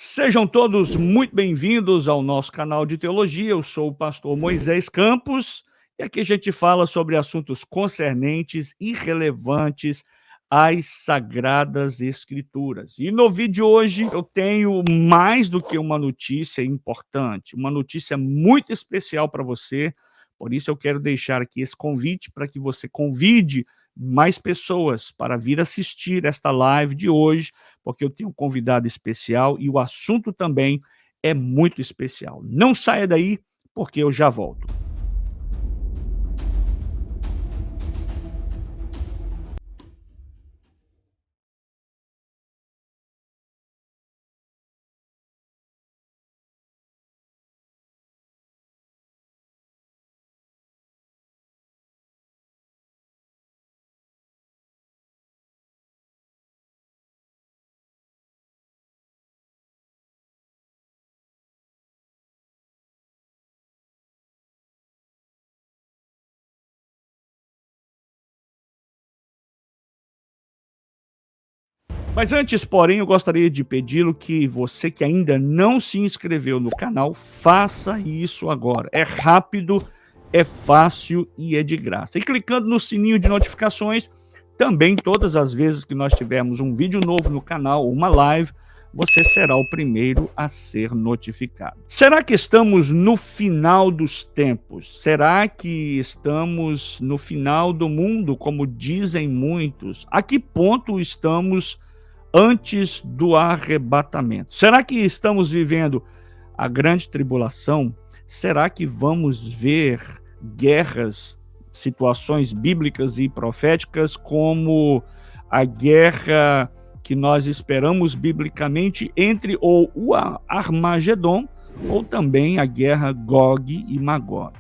Sejam todos muito bem-vindos ao nosso canal de teologia. Eu sou o pastor Moisés Campos e aqui a gente fala sobre assuntos concernentes e relevantes às Sagradas Escrituras. E no vídeo de hoje eu tenho mais do que uma notícia importante, uma notícia muito especial para você. Por isso eu quero deixar aqui esse convite para que você convide mais pessoas para vir assistir esta live de hoje, porque eu tenho um convidado especial e o assunto também é muito especial. Não saia daí, porque eu já volto. Mas antes, porém, eu gostaria de pedi-lo que você que ainda não se inscreveu no canal, faça isso agora. É rápido, é fácil e é de graça. E clicando no sininho de notificações, também todas as vezes que nós tivermos um vídeo novo no canal, uma live, você será o primeiro a ser notificado. Será que estamos no final dos tempos? Será que estamos no final do mundo, como dizem muitos? A que ponto estamos antes do arrebatamento? Será que estamos vivendo a grande tribulação? Será que vamos ver guerras, situações bíblicas e proféticas como a guerra que nós esperamos biblicamente entre ou o Armagedon ou também a guerra Gog e Magog?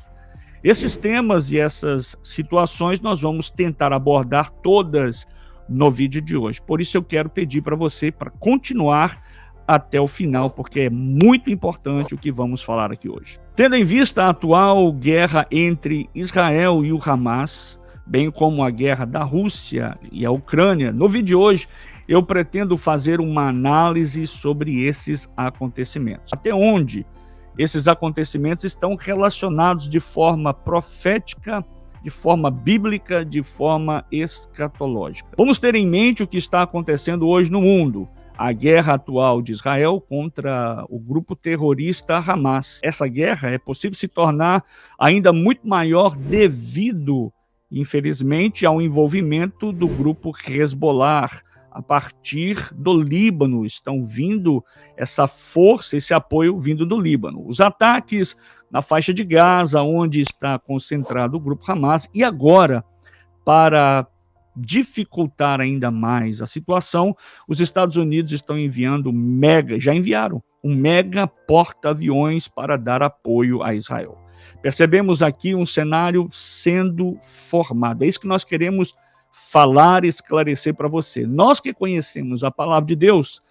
Esses temas e essas situações nós vamos tentar abordar todas no vídeo de hoje. Por isso eu quero pedir para você para continuar até o final, porque é muito importante o que vamos falar aqui hoje. Tendo em vista a atual guerra entre Israel e o Hamas, bem como a guerra da Rússia e a Ucrânia, no vídeo de hoje eu pretendo fazer uma análise sobre esses acontecimentos. Até onde esses acontecimentos estão relacionados de forma profética, de forma bíblica, de forma escatológica. Vamos ter em mente o que está acontecendo hoje no mundo. A guerra atual de Israel contra o grupo terrorista Hamas. Essa guerra é possível se tornar ainda muito maior devido, infelizmente, ao envolvimento do grupo Hezbollah. A partir do Líbano estão vindo essa força, esse apoio vindo do Líbano. Os ataques na faixa de Gaza, onde está concentrado o grupo Hamas, e agora, para dificultar ainda mais a situação, os Estados Unidos estão enviando já enviaram um mega porta-aviões para dar apoio a Israel. Percebemos aqui um cenário sendo formado. É isso que nós queremos falar e esclarecer para você. Nós que conhecemos a palavra de Deus,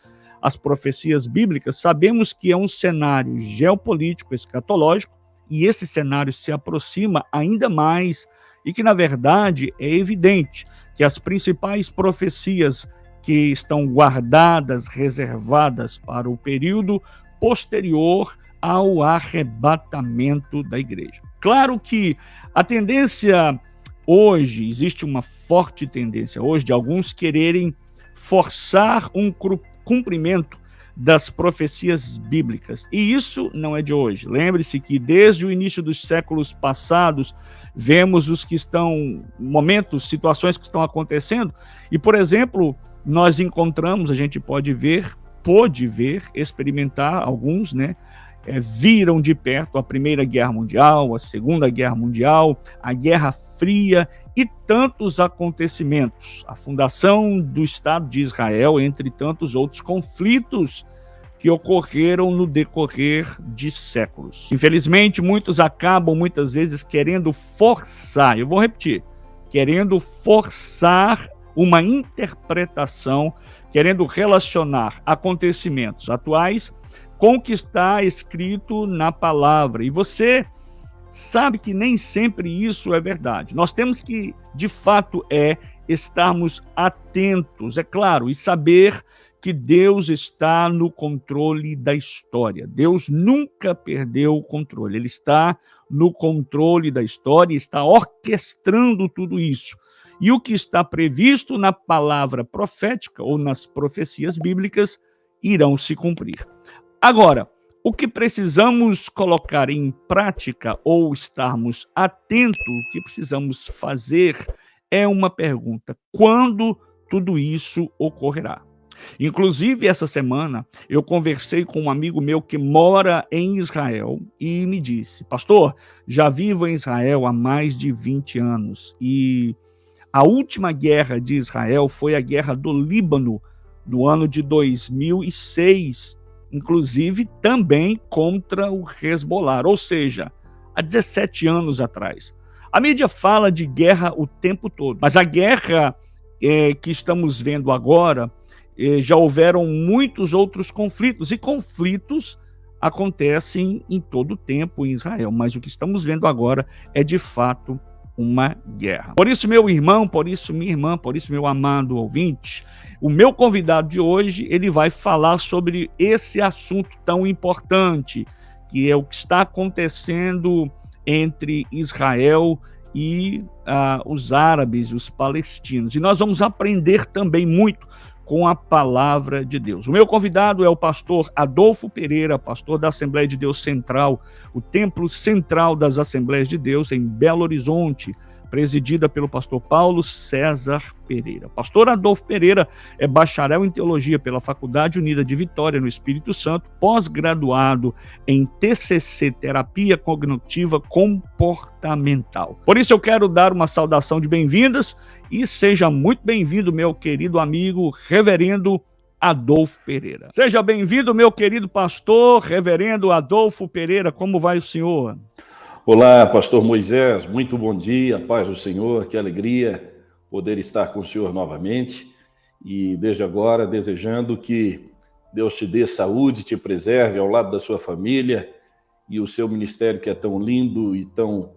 as profecias bíblicas, sabemos que é um cenário geopolítico, escatológico, e esse cenário se aproxima ainda mais e que, na verdade, é evidente que as principais profecias que estão guardadas, reservadas para o período posterior ao arrebatamento da igreja. Claro que a tendência hoje, existe uma forte tendência hoje de alguns quererem forçar um cumprimento das profecias bíblicas. E isso não é de hoje. Lembre-se que desde o início dos séculos passados, vemos os que estão, momentos, situações que estão acontecendo, e, por exemplo, nós encontramos, a gente pôde ver, experimentar alguns, né? Viram de perto a Primeira Guerra Mundial, a Segunda Guerra Mundial, a Guerra Fria e tantos acontecimentos, a fundação do Estado de Israel, entre tantos outros conflitos que ocorreram no decorrer de séculos. Infelizmente, muitos acabam, muitas vezes, querendo forçar, eu vou repetir, querendo forçar uma interpretação, querendo relacionar acontecimentos atuais com o que está escrito na palavra. E você sabe que nem sempre isso é verdade. Nós temos que, de fato, estarmos atentos, é claro, e saber que Deus está no controle da história. Deus nunca perdeu o controle. Ele está no controle da história, está orquestrando tudo isso. E o que está previsto na palavra profética ou nas profecias bíblicas irão se cumprir. Agora, o que precisamos colocar em prática ou estarmos atentos, o que precisamos fazer é uma pergunta: quando tudo isso ocorrerá? Inclusive, essa semana, eu conversei com um amigo meu que mora em Israel e me disse: pastor, já vivo em Israel há mais de 20 anos e a última guerra de Israel foi a guerra do Líbano, no ano de 2006, inclusive também contra o Hezbollah, ou seja, há 17 anos atrás. A mídia fala de guerra o tempo todo, mas a guerra que estamos vendo agora, já houveram muitos outros conflitos, e conflitos acontecem em todo o tempo em Israel, mas o que estamos vendo agora é de fato uma guerra. Por isso, meu irmão, por isso, minha irmã, por isso, meu amado ouvinte, o meu convidado de hoje, ele vai falar sobre esse assunto tão importante, que é o que está acontecendo entre Israel e os árabes, os palestinos. E nós vamos aprender também muito com a palavra de Deus. O meu convidado é o pastor Adolfo Pereira, pastor da Assembleia de Deus Central, o Templo Central das Assembleias de Deus em Belo Horizonte, presidida pelo pastor Paulo César Pereira. Pastor Adolfo Pereira é bacharel em teologia pela Faculdade Unida de Vitória, no Espírito Santo, pós-graduado em TCC, Terapia Cognitiva Comportamental. Por isso eu quero dar uma saudação de bem-vindas e seja muito bem-vindo, meu querido amigo, reverendo Adolfo Pereira. Seja bem-vindo, meu querido pastor, reverendo Adolfo Pereira. Como vai o senhor? Olá, pastor Moisés, muito bom dia, paz do Senhor, que alegria poder estar com o senhor novamente e desde agora desejando que Deus te dê saúde, te preserve ao lado da sua família e o seu ministério que é tão lindo e tão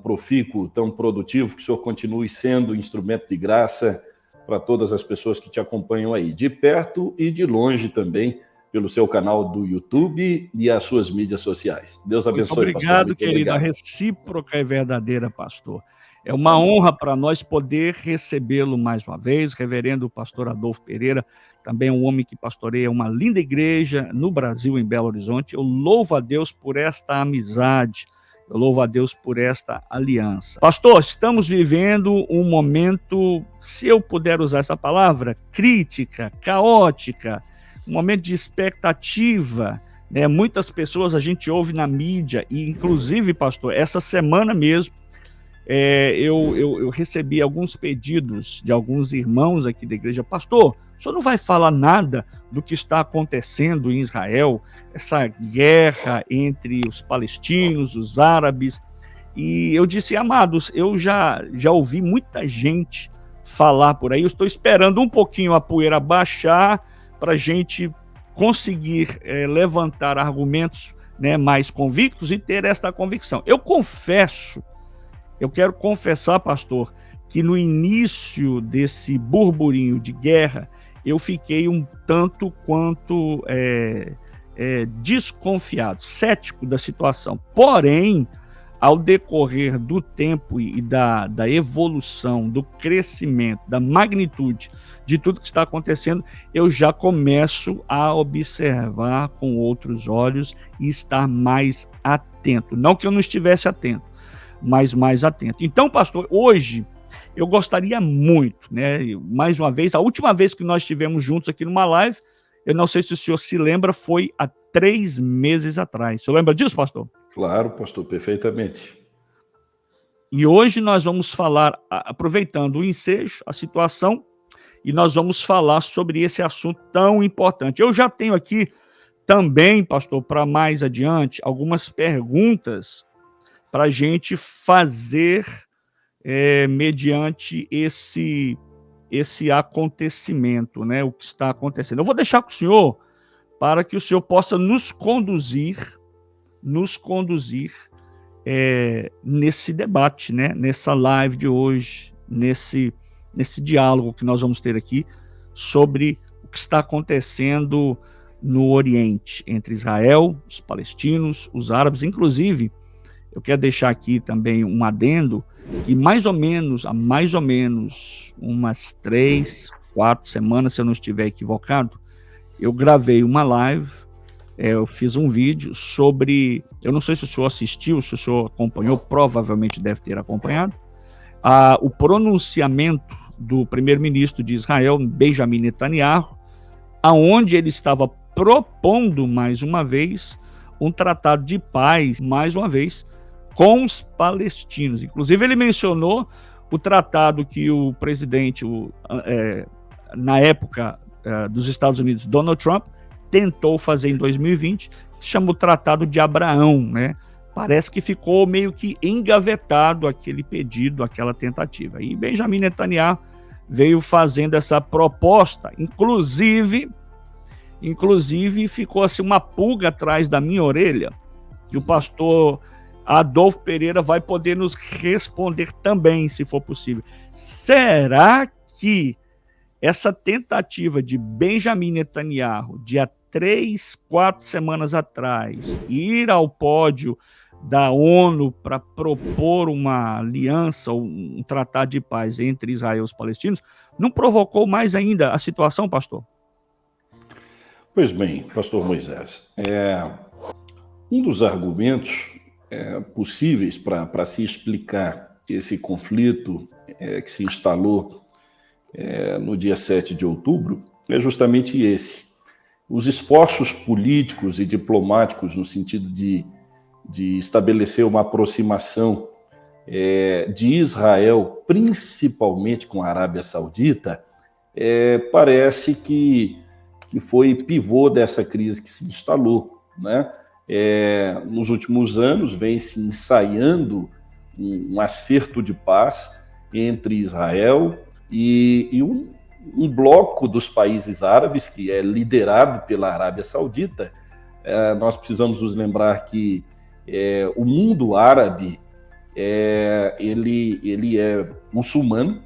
profícuo, tão produtivo, que o senhor continue sendo instrumento de graça para todas as pessoas que te acompanham aí, de perto e de longe também, pelo seu canal do YouTube e as suas mídias sociais. Deus abençoe, muito pastor. Muito querido. Obrigado. A recíproca é verdadeira, pastor. É uma honra para nós poder recebê-lo mais uma vez, reverendo pastor Adolfo Pereira, também um homem que pastoreia uma linda igreja no Brasil, em Belo Horizonte. Eu louvo a Deus por esta amizade, eu louvo a Deus por esta aliança. Pastor, estamos vivendo um momento, se eu puder usar essa palavra, crítica, caótica, um momento de expectativa, né? Muitas pessoas a gente ouve na mídia, e inclusive, pastor, essa semana mesmo, eu recebi alguns pedidos de alguns irmãos aqui da igreja. Pastor, o senhor não vai falar nada do que está acontecendo em Israel, essa guerra entre os palestinos, os árabes? E eu disse: amados, eu já ouvi muita gente falar por aí, eu estou esperando um pouquinho a poeira baixar para a gente conseguir levantar argumentos, né, mais convictos e ter esta convicção. Eu quero confessar, pastor, que no início desse burburinho de guerra, eu fiquei um tanto quanto desconfiado, cético da situação. Porém, ao decorrer do tempo e da evolução, do crescimento, da magnitude de tudo que está acontecendo, eu já começo a observar com outros olhos e estar mais atento. Não que eu não estivesse atento, mas mais atento. Então, pastor, hoje eu gostaria muito, né, mais uma vez, a última vez que nós estivemos juntos aqui numa live, eu não sei se o senhor se lembra, foi há 3 meses atrás. O senhor lembra disso, pastor? Claro, pastor, perfeitamente. E hoje nós vamos falar, aproveitando o ensejo, a situação, e nós vamos falar sobre esse assunto tão importante. Eu já tenho aqui também, pastor, para mais adiante, algumas perguntas para a gente fazer mediante esse acontecimento, né? O que está acontecendo. Eu vou deixar com o senhor para que o senhor possa nos conduzir nesse debate, né? Nessa live de hoje, nesse diálogo que nós vamos ter aqui sobre o que está acontecendo no Oriente, entre Israel, os palestinos, os árabes. Inclusive, eu quero deixar aqui também um adendo, que há mais ou menos umas 3, 4 semanas, se eu não estiver equivocado, eu gravei uma live, eu fiz um vídeo sobre, eu não sei se o senhor assistiu, se o senhor acompanhou, provavelmente deve ter acompanhado, o pronunciamento do primeiro-ministro de Israel, Benjamin Netanyahu, aonde ele estava propondo, mais uma vez, um tratado de paz, mais uma vez, com os palestinos. Inclusive, ele mencionou o tratado que o presidente, na época dos Estados Unidos, Donald Trump, tentou fazer em 2020, que se chama o Tratado de Abraão, né? Parece que ficou meio que engavetado aquele pedido, aquela tentativa. E Benjamin Netanyahu veio fazendo essa proposta, inclusive ficou assim uma pulga atrás da minha orelha, que o pastor Adolfo Pereira vai poder nos responder também, se for possível. Será que essa tentativa de Benjamin Netanyahu, de há 3, 4 semanas atrás, ir ao pódio da ONU para propor uma aliança, um tratado de paz entre Israel e os palestinos, não provocou mais ainda a situação, pastor? Pois bem, pastor Moisés, um dos argumentos possíveis para se explicar esse conflito que se instalou no dia 7 de outubro é justamente esse. Os esforços políticos e diplomáticos no sentido de estabelecer uma aproximação de Israel, principalmente com a Arábia Saudita, parece que foi pivô dessa crise que se instalou, né? Nos últimos anos vem se ensaiando um acerto de paz entre Israel e um bloco dos países árabes, que é liderado pela Arábia Saudita. Nós precisamos nos lembrar que o mundo árabe ele é muçulmano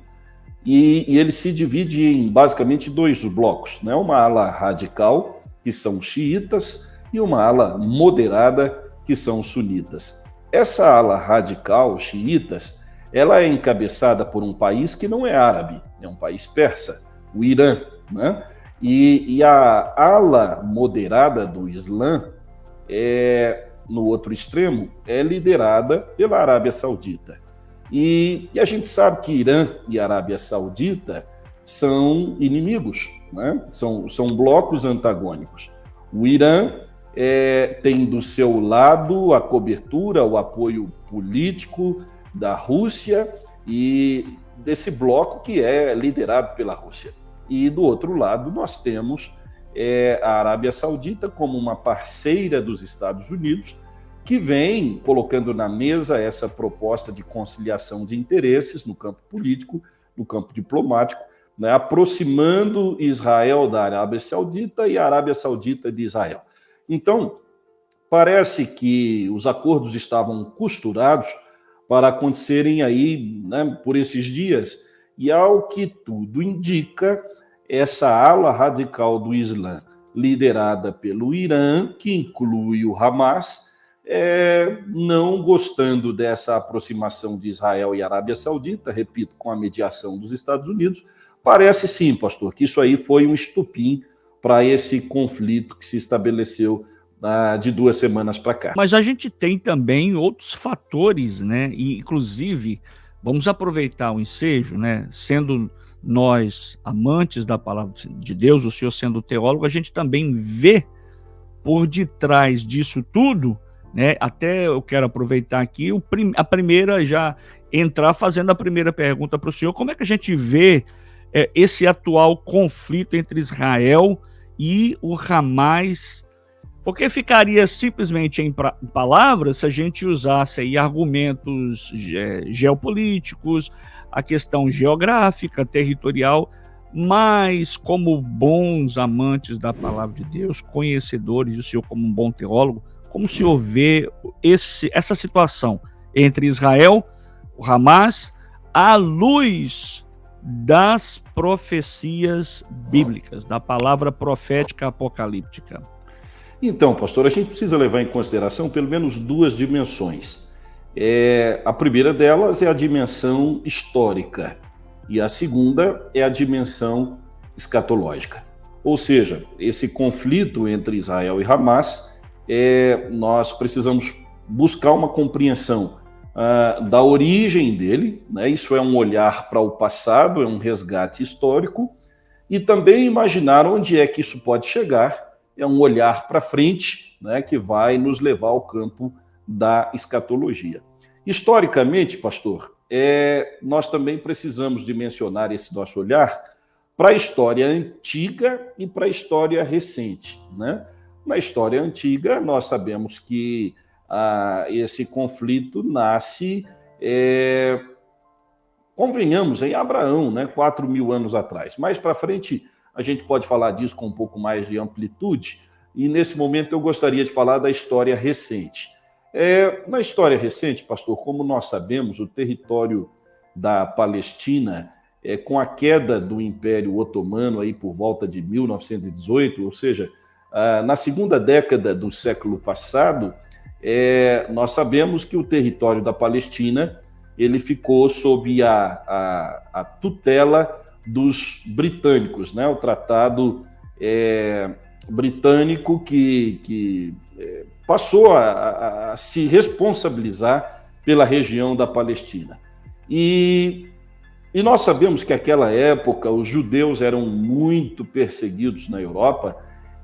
e ele se divide em basicamente 2 blocos, né? Uma ala radical, que são xiitas, e uma ala moderada, que são sunitas. Essa ala radical, xiitas, ela é encabeçada por um país que não é árabe, é um país persa, o Irã, né? E a ala moderada do Islã, no outro extremo, é liderada pela Arábia Saudita. E a gente sabe que Irã e Arábia Saudita são inimigos, né? São blocos antagônicos. O Irã tem do seu lado a cobertura, o apoio político da Rússia e desse bloco que é liderado pela Rússia. E do outro lado nós temos a Arábia Saudita como uma parceira dos Estados Unidos, que vem colocando na mesa essa proposta de conciliação de interesses no campo político, no campo diplomático, né, aproximando Israel da Arábia Saudita e a Arábia Saudita de Israel. Então, parece que os acordos estavam costurados para acontecerem aí, né, por esses dias, e ao que tudo indica, essa ala radical do Islã, liderada pelo Irã, que inclui o Hamas, não gostando dessa aproximação de Israel e Arábia Saudita, repito, com a mediação dos Estados Unidos, parece sim, pastor, que isso aí foi um estupim para esse conflito que se estabeleceu de 2 semanas para cá. Mas a gente tem também outros fatores, né? E, inclusive, vamos aproveitar o ensejo, né? Sendo nós amantes da palavra de Deus, o senhor sendo teólogo, a gente também vê por detrás disso tudo, né? Até eu quero aproveitar aqui a primeira, já entrar fazendo a primeira pergunta para o senhor: como é que a gente vê esse atual conflito entre Israel e o Hamas? Porque ficaria simplesmente em palavras se a gente usasse aí argumentos geopolíticos, a questão geográfica, territorial, mas como bons amantes da palavra de Deus, conhecedores, e o senhor como um bom teólogo, como o senhor vê essa situação entre Israel, o Hamas, à luz das profecias bíblicas, da palavra profética apocalíptica? Então, pastor, a gente precisa levar em consideração pelo menos duas dimensões. A primeira delas é a dimensão histórica e a segunda é a dimensão escatológica. Ou seja, esse conflito entre Israel e Hamas, nós precisamos buscar uma compreensão da origem dele, né? Isso é um olhar para o passado, é um resgate histórico, e também imaginar onde é que isso pode chegar, é um olhar para frente, né, que vai nos levar ao campo da escatologia. Historicamente, pastor, nós também precisamos dimensionar esse nosso olhar para a história antiga e para a história recente, né? Na história antiga, nós sabemos que esse conflito nasce, convenhamos, em Abraão, né, 4.000 anos atrás. Mais para frente, a gente pode falar disso com um pouco mais de amplitude, e nesse momento eu gostaria de falar da história recente. Na história recente, pastor, como nós sabemos, o território da Palestina, com a queda do Império Otomano aí por volta de 1918, ou seja, na segunda década do século passado, nós sabemos que o território da Palestina ele ficou sob a tutela dos britânicos, né? O tratado britânico que passou a se responsabilizar pela região da Palestina. E nós sabemos que naquela época os judeus eram muito perseguidos na Europa,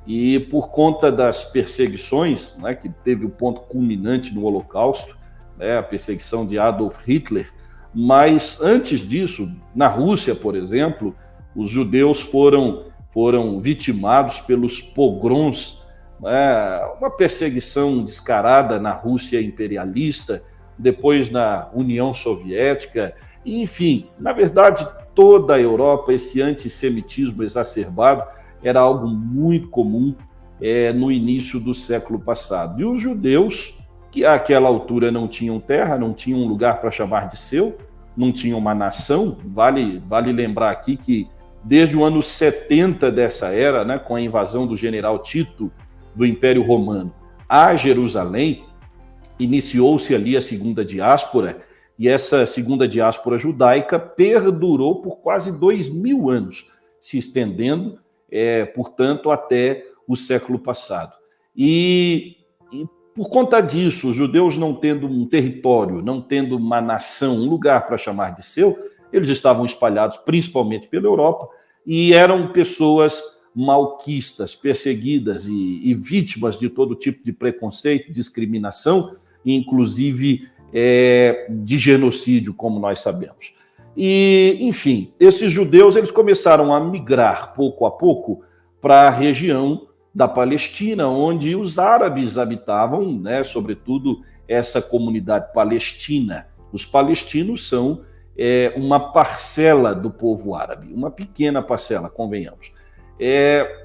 e por conta das perseguições, né, que teve o ponto culminante no Holocausto, né, a perseguição de Adolf Hitler, mas antes disso, na Rússia, por exemplo, os judeus foram vitimados pelos pogroms, né, uma perseguição descarada na Rússia imperialista, depois na União Soviética, enfim, na verdade, toda a Europa, esse antissemitismo exacerbado era algo muito comum no início do século passado. E os judeus, que àquela altura não tinham terra, não tinham um lugar para chamar de seu, não tinham uma nação, vale lembrar aqui que desde o ano 70 dessa era, né, com a invasão do general Tito do Império Romano a Jerusalém, iniciou-se ali a segunda diáspora, e essa segunda diáspora judaica perdurou por quase 2.000 anos, se estendendo, portanto, até o século passado. E por conta disso, os judeus não tendo um território, não tendo uma nação, um lugar para chamar de seu, eles estavam espalhados principalmente pela Europa e eram pessoas malquistas, perseguidas e vítimas de todo tipo de preconceito, discriminação, inclusive de genocídio, como nós sabemos. E, enfim, esses judeus eles começaram a migrar pouco a pouco para a região da Palestina, onde os árabes habitavam, né, sobretudo essa comunidade palestina. Os palestinos são uma parcela do povo árabe, uma pequena parcela, convenhamos.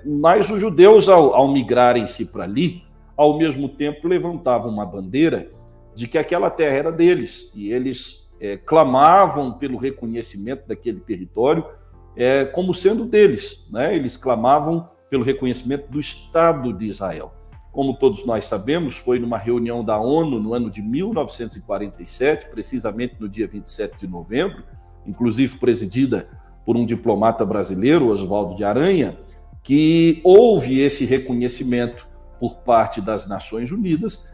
Mas os judeus, ao migrarem-se para ali, ao mesmo tempo levantavam uma bandeira de que aquela terra era deles, e eles clamavam pelo reconhecimento daquele território como sendo deles, né? Eles clamavam pelo reconhecimento do Estado de Israel. Como todos nós sabemos, foi numa reunião da ONU no ano de 1947, precisamente no dia 27 de novembro, inclusive presidida por um diplomata brasileiro, Oswaldo de Aranha, que houve esse reconhecimento por parte das Nações Unidas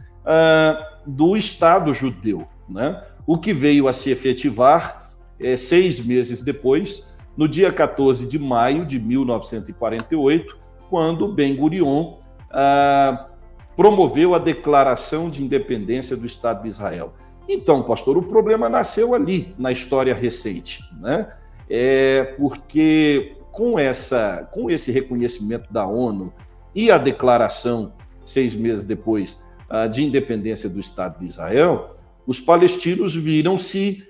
do Estado judeu, né? O que veio a se efetivar 6 meses depois, no dia 14 de maio de 1948, quando Ben-Gurion promoveu a declaração de independência do Estado de Israel. Então, pastor, o problema nasceu ali, na história recente, né? Porque com esse reconhecimento da ONU e a declaração, 6 meses depois, de independência do Estado de Israel, os palestinos viram-se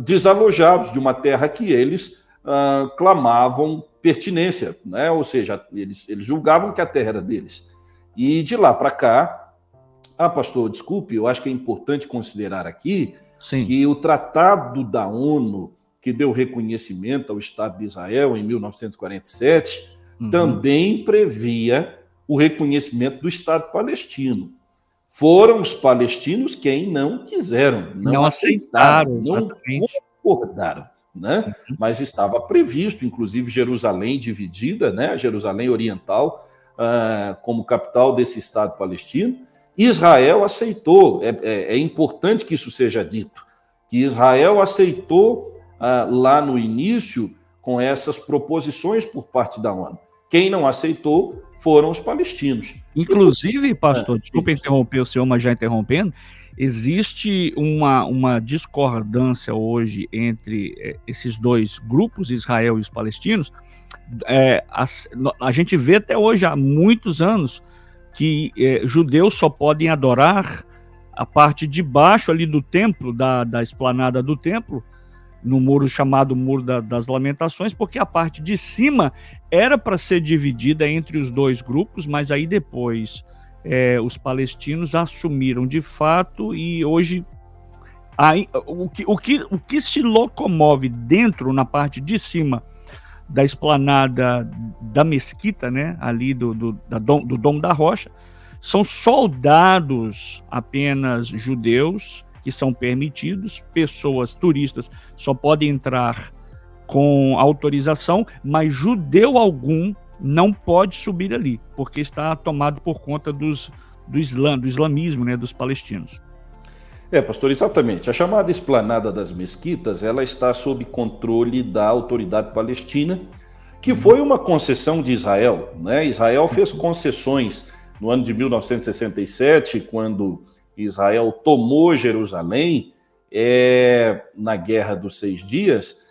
desalojados de uma terra que eles clamavam pertinência, né? Ou seja, eles julgavam que a terra era deles. E de lá para cá, pastor, desculpe, eu acho que é importante considerar aqui Sim. que o Tratado da ONU que deu reconhecimento ao Estado de Israel em 1947, também previa o reconhecimento do Estado palestino. Foram os palestinos quem não quiseram, não aceitaram, não concordaram, né? Mas estava previsto, inclusive, Jerusalém dividida, né? Jerusalém Oriental, como capital desse Estado palestino. Israel aceitou, é importante que isso seja dito, que Israel aceitou lá no início com essas proposições por parte da ONU. Quem não aceitou foram os palestinos. Inclusive, pastor, desculpa interromper o senhor, mas já interrompendo, existe uma discordância hoje entre esses dois grupos, Israel e os palestinos. A gente vê até hoje, há muitos anos, que judeus só podem adorar a parte de baixo ali do templo, da esplanada do templo, no muro chamado Muro das Lamentações, porque a parte de cima era para ser dividida entre os dois grupos, mas aí depois os palestinos assumiram de fato, e hoje o que se locomove dentro, na parte de cima da esplanada da mesquita, né, ali do Domo da Rocha, são soldados apenas judeus, que são permitidos, pessoas turistas só podem entrar com autorização, mas judeu algum não pode subir ali, porque está tomado por conta do islamismo, né, dos palestinos. Pastor, exatamente. A chamada esplanada das mesquitas, ela está sob controle da autoridade palestina, que foi uma concessão de Israel, né? Israel fez concessões no ano de 1967, quando Israel tomou Jerusalém, na Guerra dos 6 Dias.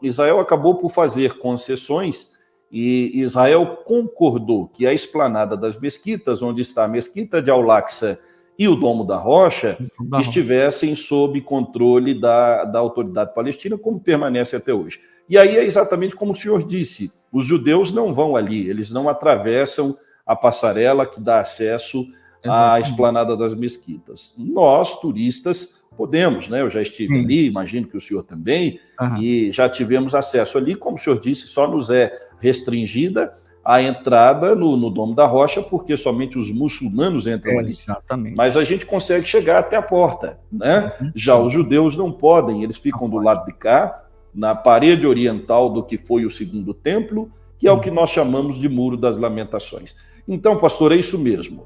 Israel acabou por fazer concessões, e Israel concordou que a esplanada das mesquitas, onde está a mesquita de Al-Aqsa e o Domo da Rocha, estivessem sob controle da autoridade palestina, como permanece até hoje. E aí é exatamente como o senhor disse, os judeus não vão ali, eles não atravessam a passarela que dá acesso à esplanada das mesquitas. Nós, turistas, podemos, né? Eu já estive ali, imagino que o senhor também, e já tivemos acesso ali, como o senhor disse, só nos é restringida a entrada no Domo da Rocha, porque somente os muçulmanos entram ali. Exatamente. Mas a gente consegue chegar até a porta, né? Já os judeus não podem, eles ficam do lado de cá, na parede oriental do que foi o segundo templo, que é o que nós chamamos de Muro das Lamentações. Então, pastor, é isso mesmo.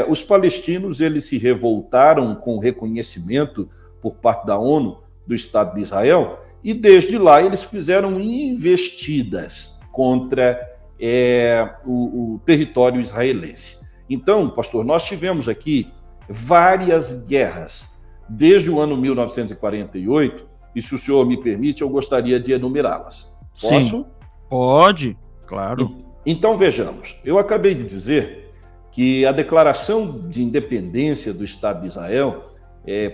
Os palestinos, eles se revoltaram com o reconhecimento por parte da ONU do Estado de Israel, e desde lá eles fizeram investidas contra o território israelense. Então, pastor, nós tivemos aqui várias guerras, desde o ano 1948, e se o senhor me permite, eu gostaria de enumerá-las. Posso? Sim, pode, claro. Então, vejamos, eu acabei de dizer que a declaração de independência do Estado de Israel,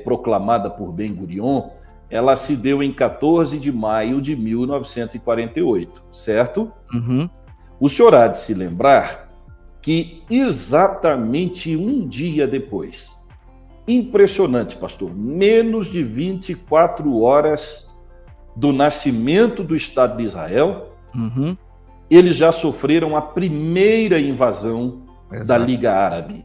proclamada por Ben-Gurion, ela se deu em 14 de maio de 1948, certo? O senhor há de se lembrar que exatamente um dia depois, impressionante, pastor, menos de 24 horas do nascimento do Estado de Israel, eles já sofreram a primeira invasão da Liga Árabe.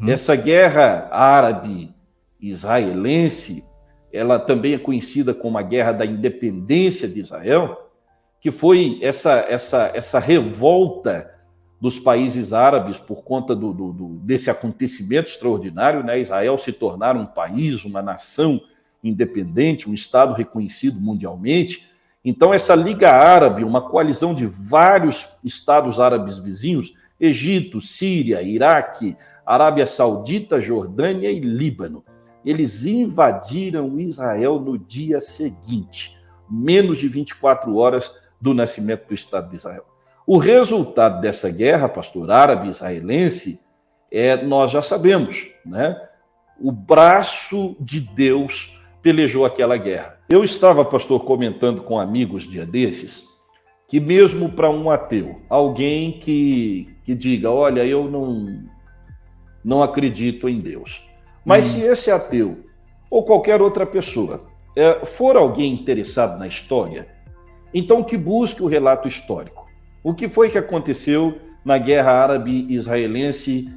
Essa guerra árabe-israelense, ela também é conhecida como a Guerra da Independência de Israel, que foi essa revolta dos países árabes por conta desse acontecimento extraordinário, né? Israel se tornar um país, uma nação independente, um Estado reconhecido mundialmente. Então, essa Liga Árabe, uma coalizão de vários estados árabes vizinhos, Egito, Síria, Iraque, Arábia Saudita, Jordânia e Líbano, eles invadiram Israel no dia seguinte, menos de 24 horas do nascimento do Estado de Israel. O resultado dessa guerra, pastor, árabe-israelense, nós já sabemos, né? O braço de Deus pelejou aquela guerra. Eu estava, pastor, comentando com amigos dia desses, que mesmo para um ateu, alguém que diga, olha, eu não acredito em Deus, mas se esse ateu ou qualquer outra pessoa for alguém interessado na história, então que busque o relato histórico. O que foi que aconteceu na Guerra Árabe-Israelense,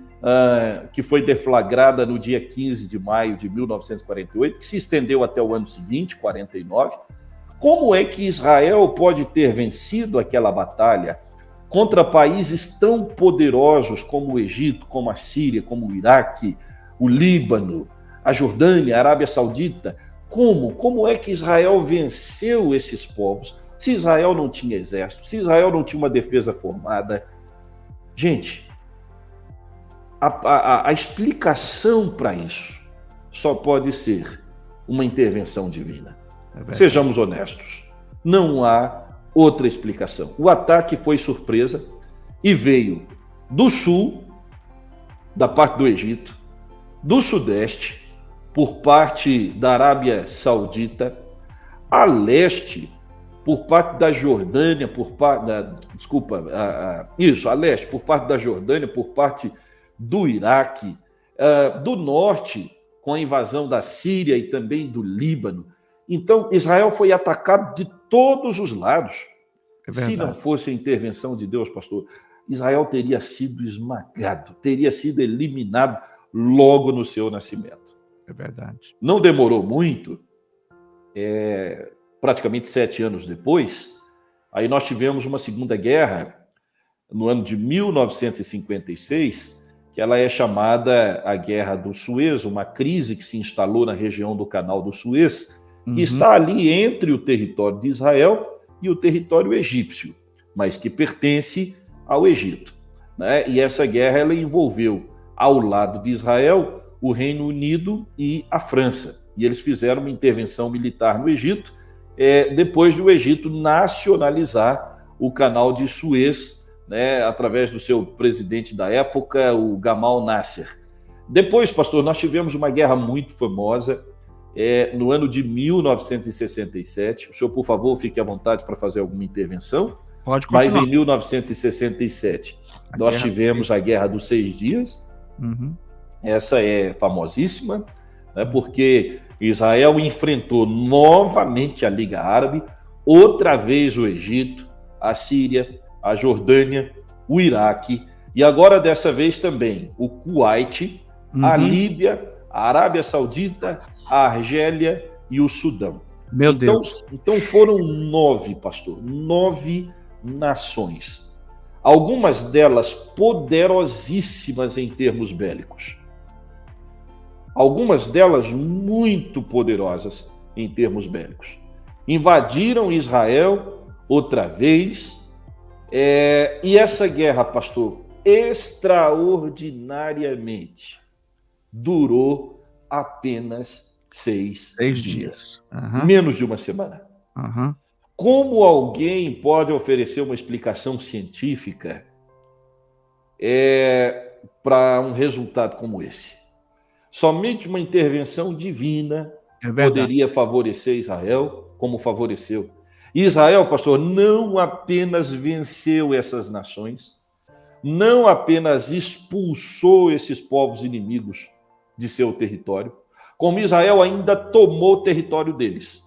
que foi deflagrada no dia 15 de maio de 1948, que se estendeu até o ano seguinte, 49. Como é que Israel pode ter vencido aquela batalha contra países tão poderosos como o Egito, como a Síria, como o Iraque, o Líbano, a Jordânia, a Arábia Saudita? Como é que Israel venceu esses povos? Se Israel não tinha exército, se Israel não tinha uma defesa formada. Gente, a explicação para isso só pode ser uma intervenção divina. Sejamos honestos, não há outra explicação. O ataque foi surpresa e veio do sul, da parte do Egito, do sudeste, por parte da Arábia Saudita, a leste, por parte da Jordânia, a leste, por parte da Jordânia, por parte do Iraque, do norte, com a invasão da Síria e também do Líbano. Então, Israel foi atacado de todos os lados. Se não fosse a intervenção de Deus, pastor, Israel teria sido esmagado, teria sido eliminado logo no seu nascimento. É verdade. Não demorou muito, praticamente 7 anos depois, aí nós tivemos uma segunda guerra, no ano de 1956, que ela é chamada a Guerra do Suez, uma crise que se instalou na região do Canal do Suez, que está ali entre o território de Israel e o território egípcio, mas que pertence ao Egito, né? E essa guerra ela envolveu, ao lado de Israel, o Reino Unido e a França. E eles fizeram uma intervenção militar no Egito, depois do Egito nacionalizar o Canal de Suez, né, através do seu presidente da época, o Gamal Nasser. Depois, pastor, nós tivemos uma guerra muito famosa, no ano de 1967. O senhor, por favor, fique à vontade para fazer alguma intervenção. Pode continuar. Mas em 1967, nós tivemos a Guerra dos 6 Dias. Essa é famosíssima, né, porque Israel enfrentou novamente a Liga Árabe, outra vez o Egito, a Síria, a Jordânia, o Iraque, e agora dessa vez também o Kuwait, a Líbia, a Arábia Saudita, a Argélia e o Sudão. Meu Deus. Então foram 9, pastor, 9 nações. Algumas delas poderosíssimas em termos bélicos. Algumas delas muito poderosas em termos bélicos. Invadiram Israel outra vez, e essa guerra, pastor, extraordinariamente durou apenas 6 dias. Menos de uma semana. Como alguém pode oferecer uma explicação científica para um resultado como esse? Somente uma intervenção divina poderia favorecer Israel, como favoreceu. E Israel, pastor, não apenas venceu essas nações, não apenas expulsou esses povos inimigos de seu território, como Israel ainda tomou o território deles.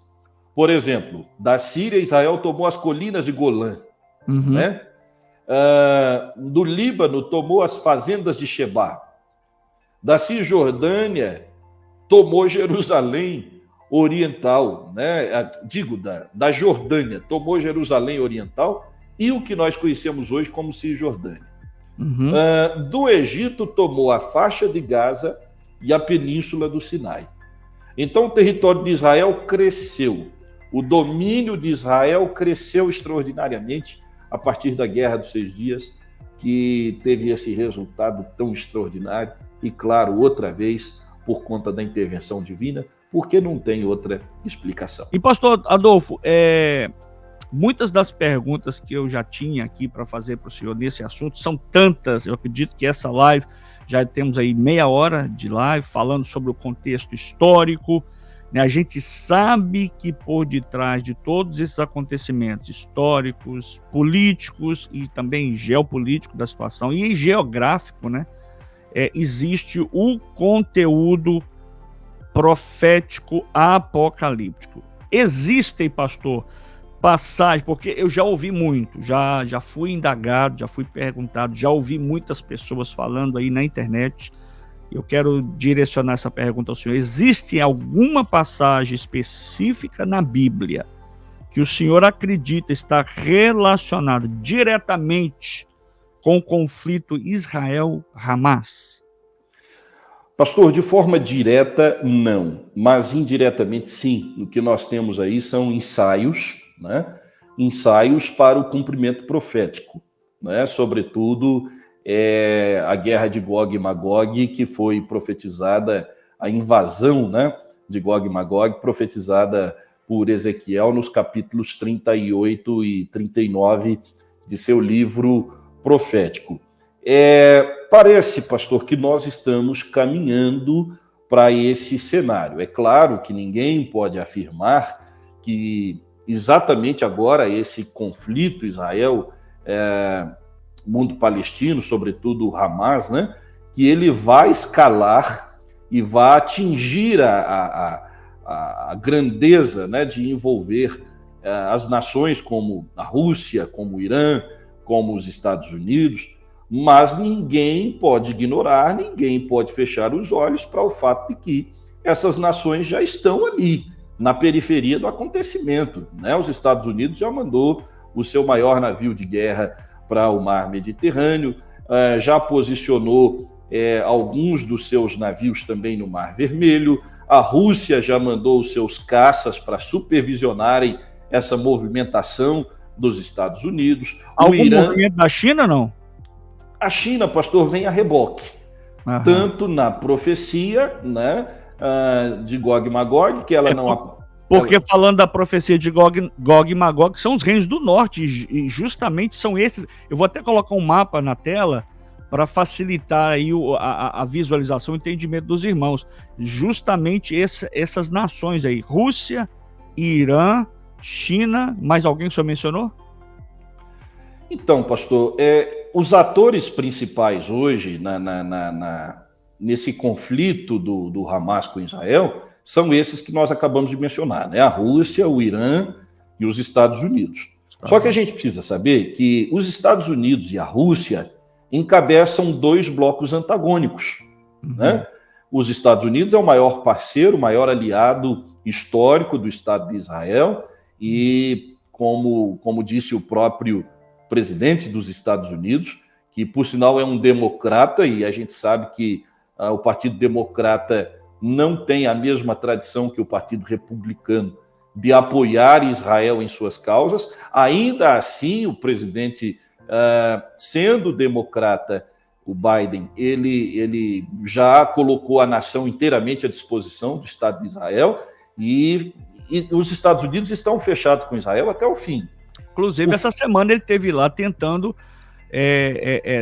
Por exemplo, da Síria, Israel tomou as colinas de Golã, né? Do Líbano, tomou as fazendas de Sheba. Da Cisjordânia, tomou Jerusalém Oriental, né? Da Jordânia, tomou Jerusalém Oriental e o que nós conhecemos hoje como Cisjordânia. Do Egito, tomou a faixa de Gaza e a península do Sinai. Então, o território de Israel cresceu. O domínio de Israel cresceu extraordinariamente a partir da Guerra dos 6 Dias, que teve esse resultado tão extraordinário. E, claro, outra vez, por conta da intervenção divina, porque não tem outra explicação. E, pastor Adolfo, muitas das perguntas que eu já tinha aqui para fazer para o senhor nesse assunto são tantas. Eu acredito que essa live, já temos aí meia hora de live falando sobre o contexto histórico, né? A gente sabe que por detrás de todos esses acontecimentos históricos, políticos e também geopolítico da situação e geográfico, né, existe o conteúdo profético apocalíptico. Existem, pastor, passagens, porque eu já ouvi muito, já fui indagado, já fui perguntado, já ouvi muitas pessoas falando aí na internet. Eu quero direcionar essa pergunta ao senhor. Existe alguma passagem específica na Bíblia que o senhor acredita estar relacionado diretamente com o conflito Israel-Hamas? Pastor, de forma direta, não, mas indiretamente, sim. O que nós temos aí são ensaios, né? Ensaios para o cumprimento profético, né? Sobretudo a guerra de Gog e Magog, que foi profetizada, a invasão, né, de Gog e Magog, profetizada por Ezequiel nos capítulos 38 e 39 de seu livro profético. Parece, pastor, que nós estamos caminhando para esse cenário. É claro que ninguém pode afirmar que exatamente agora esse conflito Israel, mundo palestino, sobretudo o Hamas, né, que ele vai escalar e vai atingir a grandeza, né, de envolver as nações como a Rússia, como o Irã, como os Estados Unidos, mas ninguém pode ignorar, ninguém pode fechar os olhos para o fato de que essas nações já estão ali, na periferia do acontecimento, né? Os Estados Unidos já mandou o seu maior navio de guerra para o mar Mediterrâneo, já posicionou alguns dos seus navios também no Mar Vermelho, a Rússia já mandou os seus caças para supervisionarem essa movimentação dos Estados Unidos. Algum movimento da China, não? A China, pastor, vem a reboque. Aham. Tanto na profecia, né, de Gog e Magog, que ela não... Porque falando da profecia de Gog e Magog, são os reinos do norte, e justamente são esses... Eu vou até colocar um mapa na tela para facilitar aí a visualização e o entendimento dos irmãos. Justamente essas nações aí, Rússia, Irã, China, mais alguém que o senhor mencionou? Então, pastor, os atores principais hoje nesse conflito do Hamas com Israel são esses que nós acabamos de mencionar, né? A Rússia, o Irã e os Estados Unidos. Só que a gente precisa saber que os Estados Unidos e a Rússia encabeçam dois blocos antagônicos, né? Os Estados Unidos é o maior parceiro, o maior aliado histórico do Estado de Israel e, como disse o próprio presidente dos Estados Unidos, que por sinal é um democrata, e a gente sabe que o Partido Democrata não tem a mesma tradição que o Partido Republicano de apoiar Israel em suas causas. Ainda assim, o presidente, sendo democrata, o Biden, ele já colocou a nação inteiramente à disposição do Estado de Israel, e os Estados Unidos estão fechados com Israel até o fim. Inclusive, essa semana ele esteve lá tentando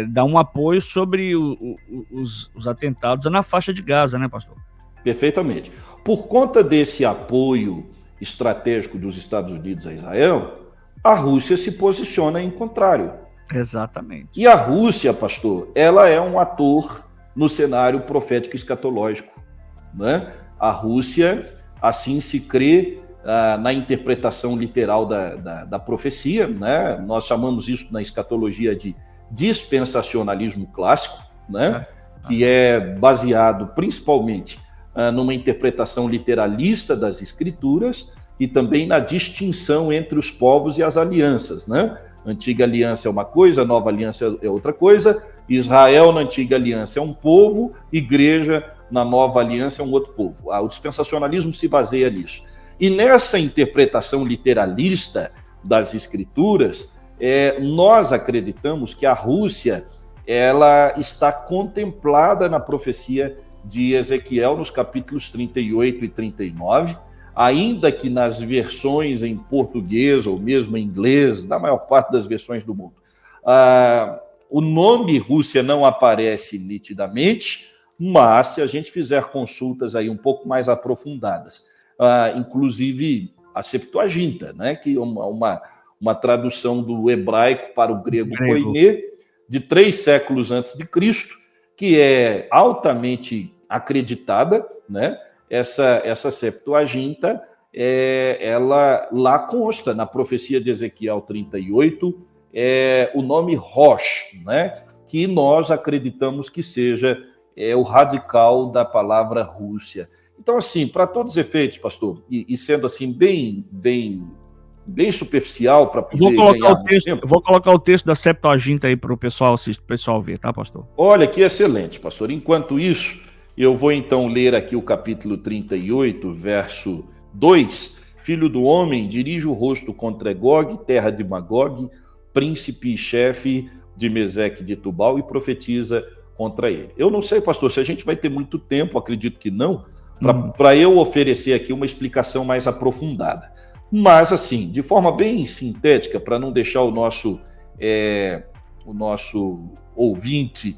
dar um apoio sobre os atentados na faixa de Gaza, né, pastor? Perfeitamente. Por conta desse apoio estratégico dos Estados Unidos a Israel, a Rússia se posiciona em contrário. Exatamente. E a Rússia, pastor, ela é um ator no cenário profético escatológico, né? A Rússia, assim se crê na interpretação literal da profecia, né? Nós chamamos isso na escatologia de dispensacionalismo clássico, né? Que é baseado principalmente numa interpretação literalista das escrituras e também na distinção entre os povos e as alianças, né? Antiga aliança é uma coisa, nova aliança é outra coisa. Israel na antiga aliança é um povo, igreja na nova aliança é um outro povo. O dispensacionalismo se baseia nisso. E nessa interpretação literalista das escrituras, nós acreditamos que a Rússia ela está contemplada na profecia de Ezequiel nos capítulos 38 e 39, ainda que nas versões em português ou mesmo em inglês, na maior parte das versões do mundo, o nome Rússia não aparece nitidamente, mas se a gente fizer consultas aí um pouco mais aprofundadas, inclusive a Septuaginta, né, que é uma tradução do hebraico para o grego koiné, de 3 séculos antes de Cristo, que é altamente acreditada, né, essa Septuaginta, ela lá consta na profecia de Ezequiel 38, o nome Rosh, né? Que nós acreditamos que seja o radical da palavra Rússia. Então, assim, para todos os efeitos, pastor, e sendo assim bem superficial para poder ganhar tempo. Vou colocar o texto da Septuaginta aí para o pessoal ver, tá, pastor? Olha, que excelente, pastor. Enquanto isso, eu vou então ler aqui o capítulo 38, verso 2. Filho do homem, dirige o rosto contra Gog, terra de Magog, príncipe e chefe de Meseque de Tubal, e profetiza contra ele. Eu não sei, pastor, se a gente vai ter muito tempo, acredito que não, para eu oferecer aqui uma explicação mais aprofundada. Mas, assim, de forma bem sintética, para não deixar o nosso ouvinte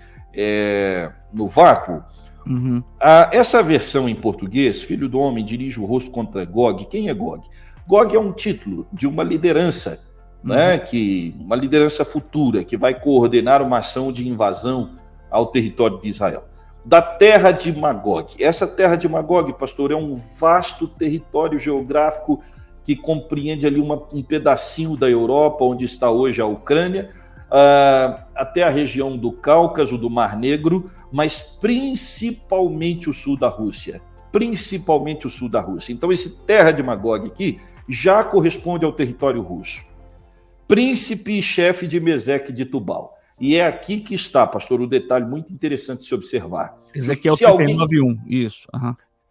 no vácuo, essa versão em português, filho do homem, dirige o rosto contra Gog. Quem é Gog? Gog é um título de uma liderança, né, uma liderança futura, que vai coordenar uma ação de invasão ao território de Israel. Da terra de Magog. Essa terra de Magog, pastor, é um vasto território geográfico que compreende ali um pedacinho da Europa, onde está hoje a Ucrânia, até a região do Cáucaso, do Mar Negro, mas principalmente o sul da Rússia. Principalmente o sul da Rússia. Então, esse terra de Magog aqui já corresponde ao território russo. Príncipe e chefe de Meseque de Tubal. E é aqui que está, pastor, um detalhe muito interessante de se observar. Ezequiel 39:1, isso.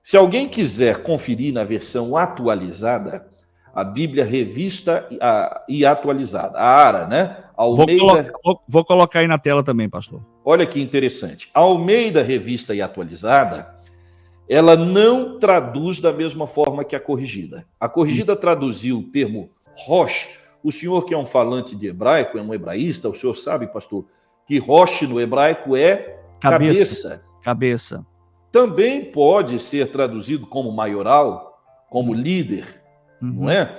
Se alguém quiser conferir na versão atualizada, a Bíblia revista e atualizada, a ARA, né? Almeida... Vou colocar aí na tela também, pastor. Olha que interessante. A Almeida revista e atualizada, ela não traduz da mesma forma que a corrigida. A corrigida traduziu o termo Rosh. O senhor que é um falante de hebraico, é um hebraísta, o senhor sabe, pastor, que Rosh no hebraico é cabeça. Também pode ser traduzido como maioral, como líder, não é?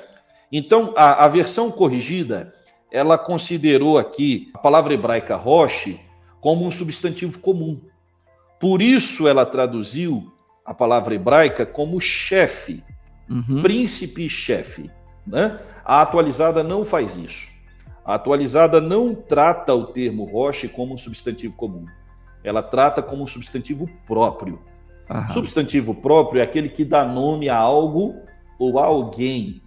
Então, a versão corrigida, ela considerou aqui a palavra hebraica Rosh como um substantivo comum. Por isso ela traduziu a palavra hebraica como chefe, príncipe e chefe, né? A atualizada não faz isso. A atualizada não trata o termo Rosh como um substantivo comum. Ela trata como um substantivo próprio. Substantivo próprio é aquele que dá nome a algo ou a alguém.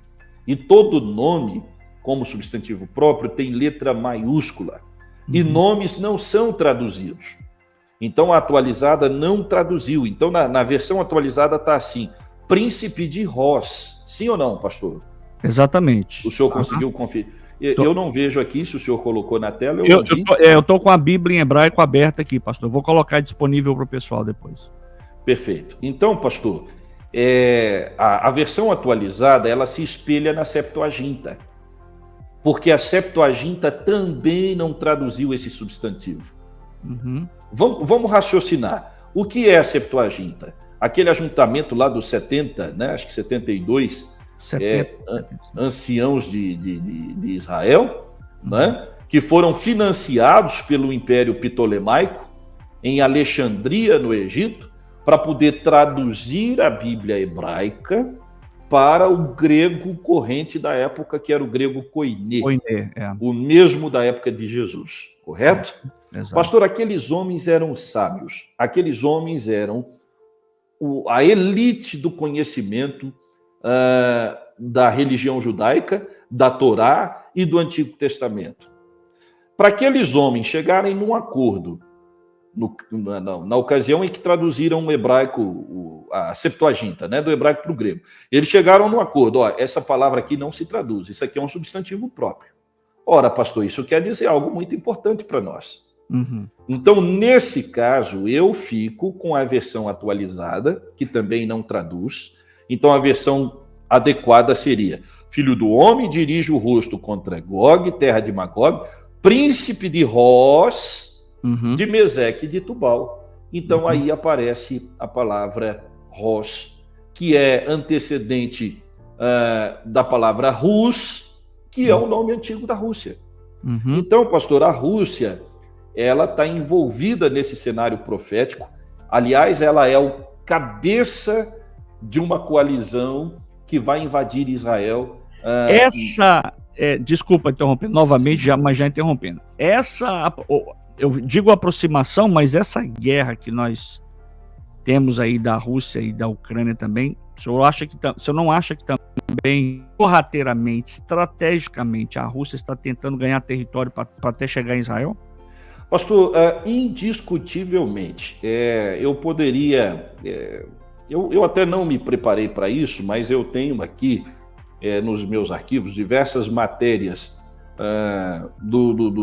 E todo nome, como substantivo próprio, tem letra maiúscula. E nomes não são traduzidos. Então, a atualizada não traduziu. Então, na versão atualizada está assim, príncipe de Ros. Sim ou não, pastor? Exatamente. O senhor conseguiu conferir? Eu não vejo aqui, se o senhor colocou na tela, eu estou com a Bíblia em hebraico aberta aqui, pastor. Vou colocar disponível para o pessoal depois. Perfeito. Então, pastor, a versão atualizada, ela se espelha na Septuaginta, porque a Septuaginta também não traduziu esse substantivo. Vamos raciocinar. O que é a Septuaginta? Aquele ajuntamento lá dos 70, né? Acho que 72... anciãos de Israel, né, que foram financiados pelo Império Ptolemaico em Alexandria, no Egito, para poder traduzir a Bíblia hebraica para o grego corrente da época, que era o grego koiné, o mesmo da época de Jesus, correto? Exato. Pastor, aqueles homens eram sábios, aqueles homens eram a elite do conhecimento da religião judaica, da Torá e do Antigo Testamento. Para aqueles homens chegarem num acordo, na ocasião em que traduziram o hebraico, a Septuaginta, né, do hebraico para o grego, eles chegaram num acordo, essa palavra aqui não se traduz, isso aqui é um substantivo próprio. Ora, pastor, isso quer dizer algo muito importante para nós. Então, nesse caso, eu fico com a versão atualizada, que também não traduz. Então, a versão adequada seria: filho do homem, dirige o rosto contra Gog, terra de Magog, príncipe de Ros, de Meseque de Tubal. Então, aí aparece a palavra Ros, que é antecedente da palavra Rus, que é o nome antigo da Rússia. Então, pastor, a Rússia, ela está envolvida nesse cenário profético. Aliás, ela é o cabeça de uma coalizão que vai invadir Israel. Desculpa interromper novamente, mas já interrompendo. Eu digo aproximação, mas essa guerra que nós temos aí da Rússia e da Ucrânia também, o senhor não acha que também, sorrateiramente, estrategicamente, a Rússia está tentando ganhar território para até chegar em Israel? Pastor, indiscutivelmente, eu poderia... Eu até não me preparei para isso, mas eu tenho aqui nos meus arquivos diversas matérias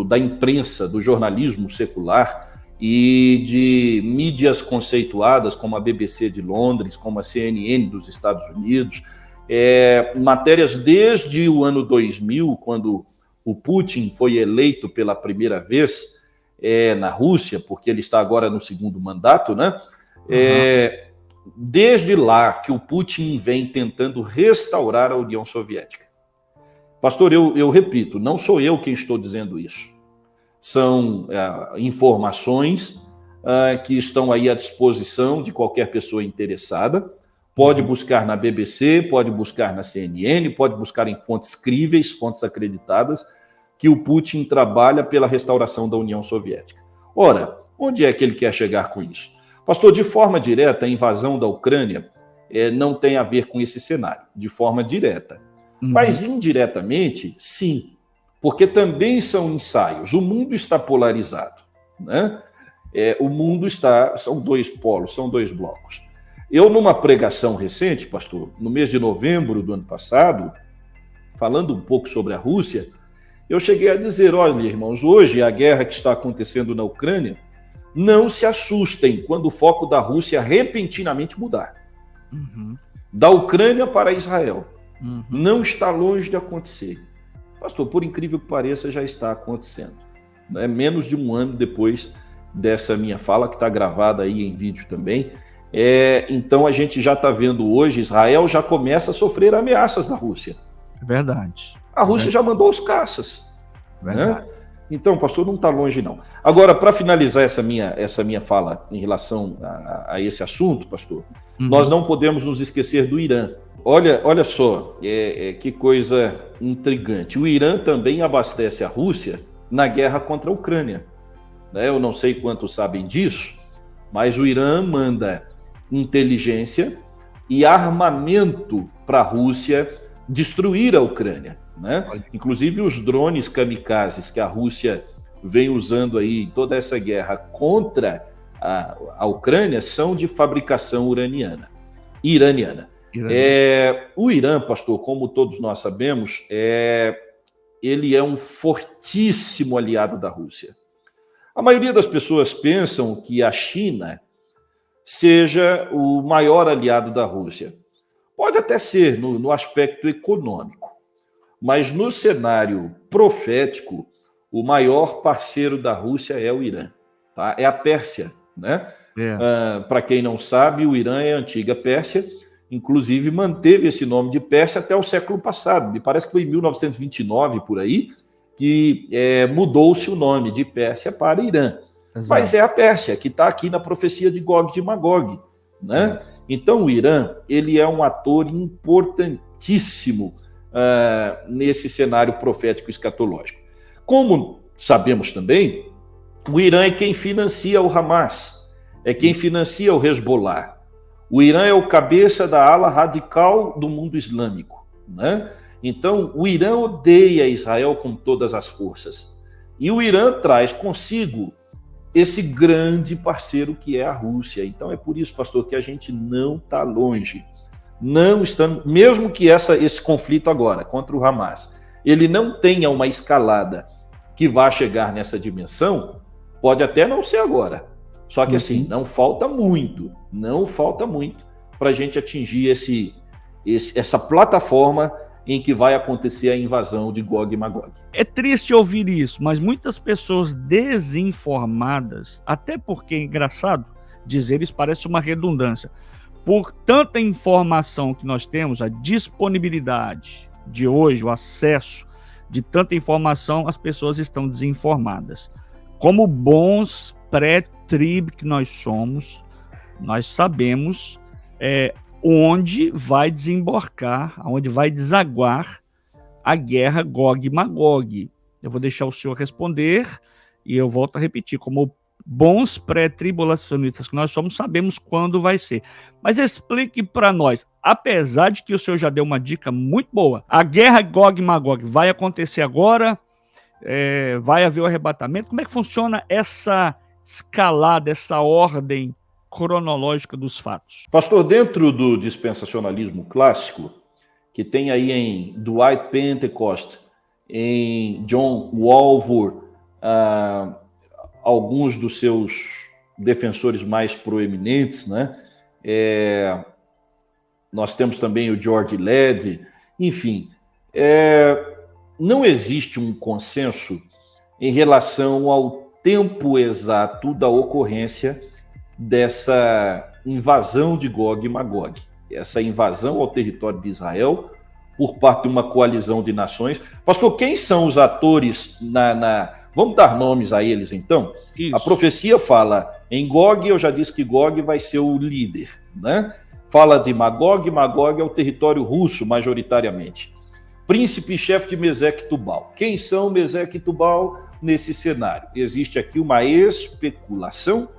da imprensa, do jornalismo secular e de mídias conceituadas como a BBC de Londres, como a CNN dos Estados Unidos, matérias desde o ano 2000, quando o Putin foi eleito pela primeira vez na Rússia, porque ele está agora no segundo mandato, né? Desde lá que o Putin vem tentando restaurar a União Soviética. Pastor, eu repito, não sou eu quem estou dizendo isso. São informações que estão aí à disposição de qualquer pessoa interessada. Pode buscar na BBC, pode buscar na CNN, pode buscar em fontes críveis, fontes acreditadas, que o Putin trabalha pela restauração da União Soviética. Ora, onde é que ele quer chegar com isso? Pastor, de forma direta, a invasão da Ucrânia não tem a ver com esse cenário, de forma direta. Mas indiretamente, sim, porque também são ensaios. O mundo está polarizado, né? São dois polos, são dois blocos. Eu, numa pregação recente, pastor, no mês de novembro do ano passado, falando um pouco sobre a Rússia, eu cheguei a dizer, olha, irmãos, hoje a guerra que está acontecendo na Ucrânia, não se assustem quando o foco da Rússia repentinamente mudar. Da Ucrânia para Israel. Não está longe de acontecer. Pastor, por incrível que pareça, já está acontecendo. Menos de um ano depois dessa minha fala, que está gravada aí em vídeo também. Então a gente já está vendo hoje, Israel já começa a sofrer ameaças da Rússia. Verdade. A Rússia já mandou os caças. Verdade. Né? Então, pastor, não está longe, não. Agora, para finalizar essa minha fala em relação a esse assunto, pastor, nós não podemos nos esquecer do Irã. Olha só, que coisa intrigante. O Irã também abastece a Rússia na guerra contra a Ucrânia. Eu não sei quantos sabem disso, mas o Irã manda inteligência e armamento para a Rússia destruir a Ucrânia. Né? Inclusive os drones kamikazes que a Rússia vem usando aí em toda essa guerra contra a Ucrânia são de fabricação iraniana. O Irã, pastor, como todos nós sabemos, ele é um fortíssimo aliado da Rússia. A maioria das pessoas pensam que a China seja o maior aliado da Rússia. Pode até ser no aspecto econômico. Mas no cenário profético, o maior parceiro da Rússia é o Irã. Tá? É a Pérsia. Né? Para quem não sabe, o Irã é a antiga Pérsia, inclusive manteve esse nome de Pérsia até o século passado. Me parece que foi em 1929, por aí, que mudou-se o nome de Pérsia para Irã. Exato. Mas é a Pérsia, que está aqui na profecia de Gog e de Magog. Né? Então o Irã ele é um ator importantíssimo nesse cenário profético escatológico. Como sabemos também, o Irã é quem financia o Hamas, é quem financia o Hezbollah. O Irã é o cabeça da ala radical do mundo islâmico. Né? Então, o Irã odeia Israel com todas as forças. E o Irã traz consigo esse grande parceiro que é a Rússia. Então, é por isso, pastor, que a gente não está longe. Não estamos, mesmo que esse conflito agora contra o Hamas, ele não tenha uma escalada que vá chegar nessa dimensão, pode até não ser agora. Só que assim, não falta muito para a gente atingir essa plataforma em que vai acontecer a invasão de Gog e Magog. É triste ouvir isso, mas muitas pessoas desinformadas, até porque é engraçado dizer isso, parece uma redundância, por tanta informação que nós temos, a disponibilidade de hoje, o acesso de tanta informação, as pessoas estão desinformadas. Como bons pré-trib que nós somos, nós sabemos onde vai desembarcar, onde vai desaguar a guerra Gog e Magog. Eu vou deixar o senhor responder e eu volto a repetir, como bons pré-tribulacionistas que nós somos, sabemos quando vai ser. Mas explique para nós, apesar de que o senhor já deu uma dica muito boa, a guerra Gog e Magog vai acontecer agora? Vai haver o arrebatamento? Como é que funciona essa escalada, essa ordem cronológica dos fatos? Pastor, dentro do dispensacionalismo clássico, que tem aí em Dwight Pentecost, em John Walvoord, alguns dos seus defensores mais proeminentes, né? Nós temos também o George Led, enfim, não existe um consenso em relação ao tempo exato da ocorrência dessa invasão de Gog e Magog, essa invasão ao território de Israel por parte de uma coalizão de nações. Pastor, quem são os atores Vamos dar nomes a eles, então? Isso. A profecia fala em Gog, eu já disse que Gog vai ser o líder, né? Fala de Magog, Magog é o território russo, majoritariamente. Príncipe e chefe de Meseque e Tubal. Quem são Meseque e Tubal nesse cenário? Existe aqui uma especulação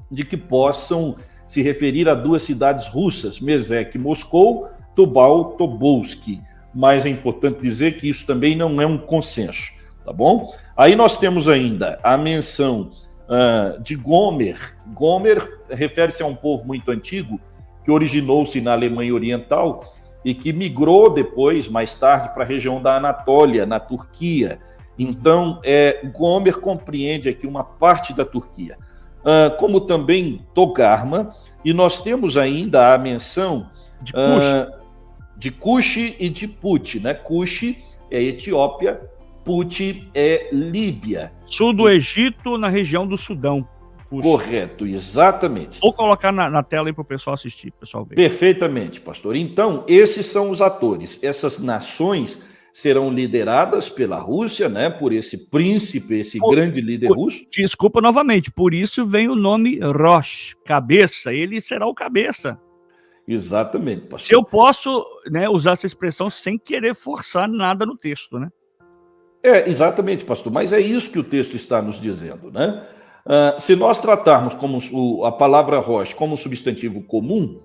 de que possam se referir a duas cidades russas, Meseque e Moscou, Tubal, Tobolsk. Mas é importante dizer que isso também não é um consenso, tá bom? Aí nós temos ainda a menção de Gomer. Gomer refere-se a um povo muito antigo que originou-se na Alemanha Oriental e que migrou depois, mais tarde, para a região da Anatólia, na Turquia. Então, Gomer compreende aqui uma parte da Turquia, como também Togarma, e nós temos ainda a menção de Cush e de Put, né? Cush é Etiópia, Put é Líbia. Sul do Egito, na região do Sudão. Cush. Correto, exatamente. Vou colocar na tela aí para o pessoal assistir, pessoal ver. Perfeitamente, pastor. Então, esses são os atores. Essas nações serão lideradas pela Rússia, né? Por esse príncipe, esse grande líder russo. Desculpa novamente, por isso vem o nome Rosh, cabeça. Ele será o cabeça. Exatamente, pastor. Se eu posso, né, usar essa expressão sem querer forçar nada no texto, né? Exatamente, pastor. Mas é isso que o texto está nos dizendo, né? Se nós tratarmos como a palavra Rosh como um substantivo comum,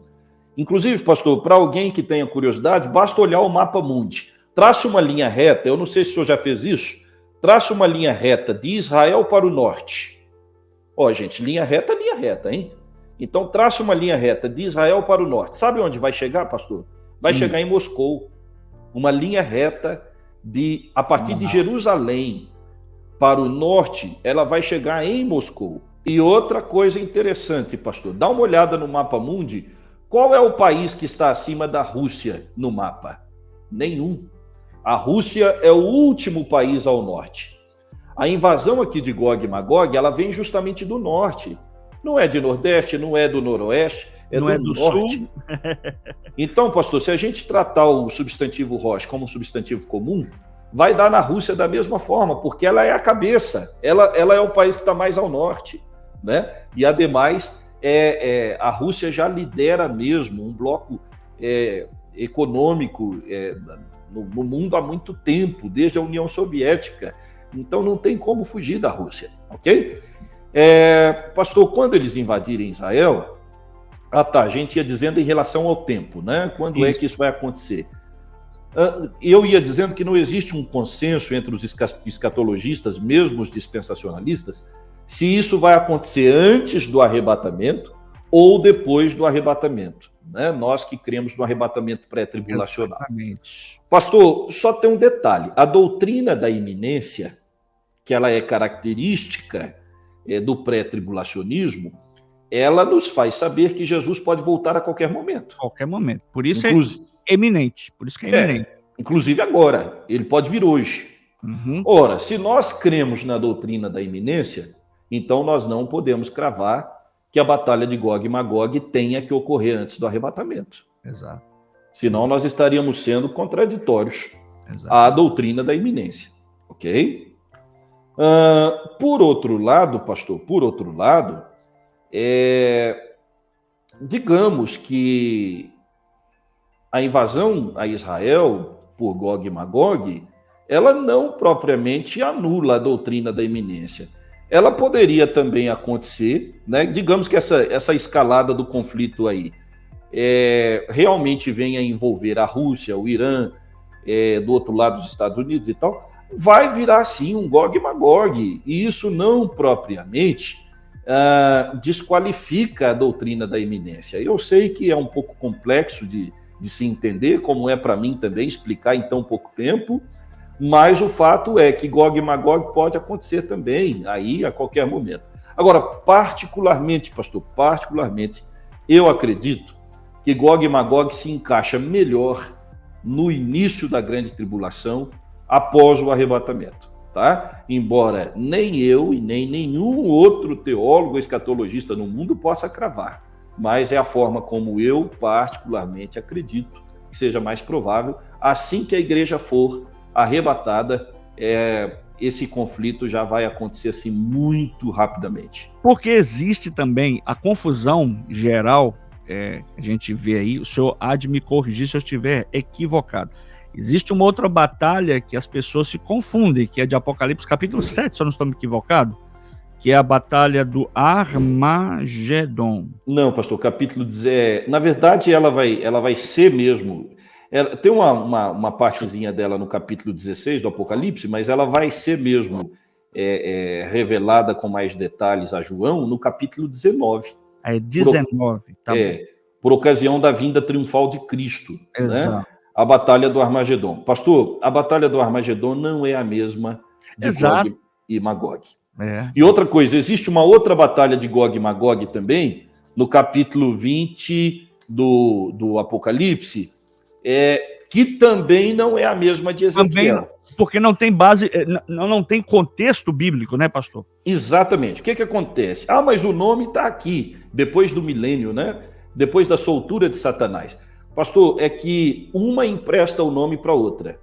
inclusive, pastor, para alguém que tenha curiosidade, basta olhar o mapa mundi. Traça uma linha reta, eu não sei se o senhor já fez isso, traça uma linha reta de Israel para o norte. Gente, linha reta, hein? Então, traça uma linha reta de Israel para o norte. Sabe onde vai chegar, pastor? Vai chegar em Moscou. Uma linha reta a partir de Jerusalém para o norte, ela vai chegar em Moscou. E outra coisa interessante, pastor, dá uma olhada no mapa mundi. Qual é o país que está acima da Rússia no mapa? Nenhum. A Rússia é o último país ao norte. A invasão aqui de Gog e Magog, ela vem justamente do norte. Não é de nordeste, não é do noroeste, não é do norte. Sul. Então, pastor, se a gente tratar o substantivo Rosh como um substantivo comum, vai dar na Rússia da mesma forma, porque ela é a cabeça, ela é o país que está mais ao norte, né? E, ademais, a Rússia já lidera mesmo um bloco econômico no mundo há muito tempo, desde a União Soviética. Então, não tem como fugir da Rússia, ok? Pastor, quando eles invadirem Israel, a gente ia dizendo em relação ao tempo, né? Quando é que isso vai acontecer? Eu ia dizendo que não existe um consenso entre os escatologistas, mesmo os dispensacionalistas, se isso vai acontecer antes do arrebatamento ou depois do arrebatamento, né? Nós que cremos no arrebatamento pré-tribulacional. Exatamente. Pastor, só tem um detalhe. A doutrina da iminência, que ela é característica do pré-tribulacionismo, ela nos faz saber que Jesus pode voltar a qualquer momento. Qualquer momento. Por isso é eminente. Por isso que é eminente. Inclusive agora. Ele pode vir hoje. Ora, se nós cremos na doutrina da iminência, então nós não podemos cravar que a batalha de Gog e Magog tenha que ocorrer antes do arrebatamento. Exato. Senão nós estaríamos sendo contraditórios à doutrina da iminência. Ok? Por outro lado, pastor, digamos que a invasão a Israel por Gog e Magog, ela não propriamente anula a doutrina da iminência. Ela poderia também acontecer, né? Digamos que essa escalada do conflito aí realmente venha envolver a Rússia, o Irã, do outro lado dos Estados Unidos e tal, vai virar sim um Gog e Magog, e isso não propriamente desqualifica a doutrina da iminência. Eu sei que é um pouco complexo de se entender, como é para mim também explicar em tão pouco tempo, mas o fato é que Gog e Magog pode acontecer também, aí a qualquer momento. Agora, particularmente, pastor, eu acredito que Gog e Magog se encaixa melhor no início da grande tribulação, após o arrebatamento, tá? Embora nem eu e nem nenhum outro teólogo escatologista no mundo possa cravar, mas é a forma como eu particularmente acredito que seja mais provável. Assim que a igreja for arrebatada, esse conflito já vai acontecer assim muito rapidamente. Porque existe também a confusão geral, a gente vê aí, o senhor há de me corrigir se eu estiver equivocado. Existe uma outra batalha que as pessoas se confundem, que é de Apocalipse capítulo 7, se eu não estou me equivocado, que é a batalha do Armagedon. Não, pastor, capítulo 10, na verdade ela vai ser mesmo, tem uma partezinha dela no capítulo 16 do Apocalipse, mas ela vai ser mesmo revelada com mais detalhes a João no capítulo 19. É 19, tá bom. Por ocasião da vinda triunfal de Cristo. Exato. Né? A batalha do Armagedon. Pastor, a batalha do Armagedon não é a mesma de Gog e Magog. E outra coisa, existe uma outra batalha de Gog e Magog também, no capítulo 20 do Apocalipse, que também não é a mesma de Ezequiel. Também, porque não tem base, não tem contexto bíblico, né, pastor? Exatamente. O que acontece? Mas o nome está aqui, depois do milênio, né? Depois da soltura de Satanás. Pastor, é que uma empresta o nome para outra.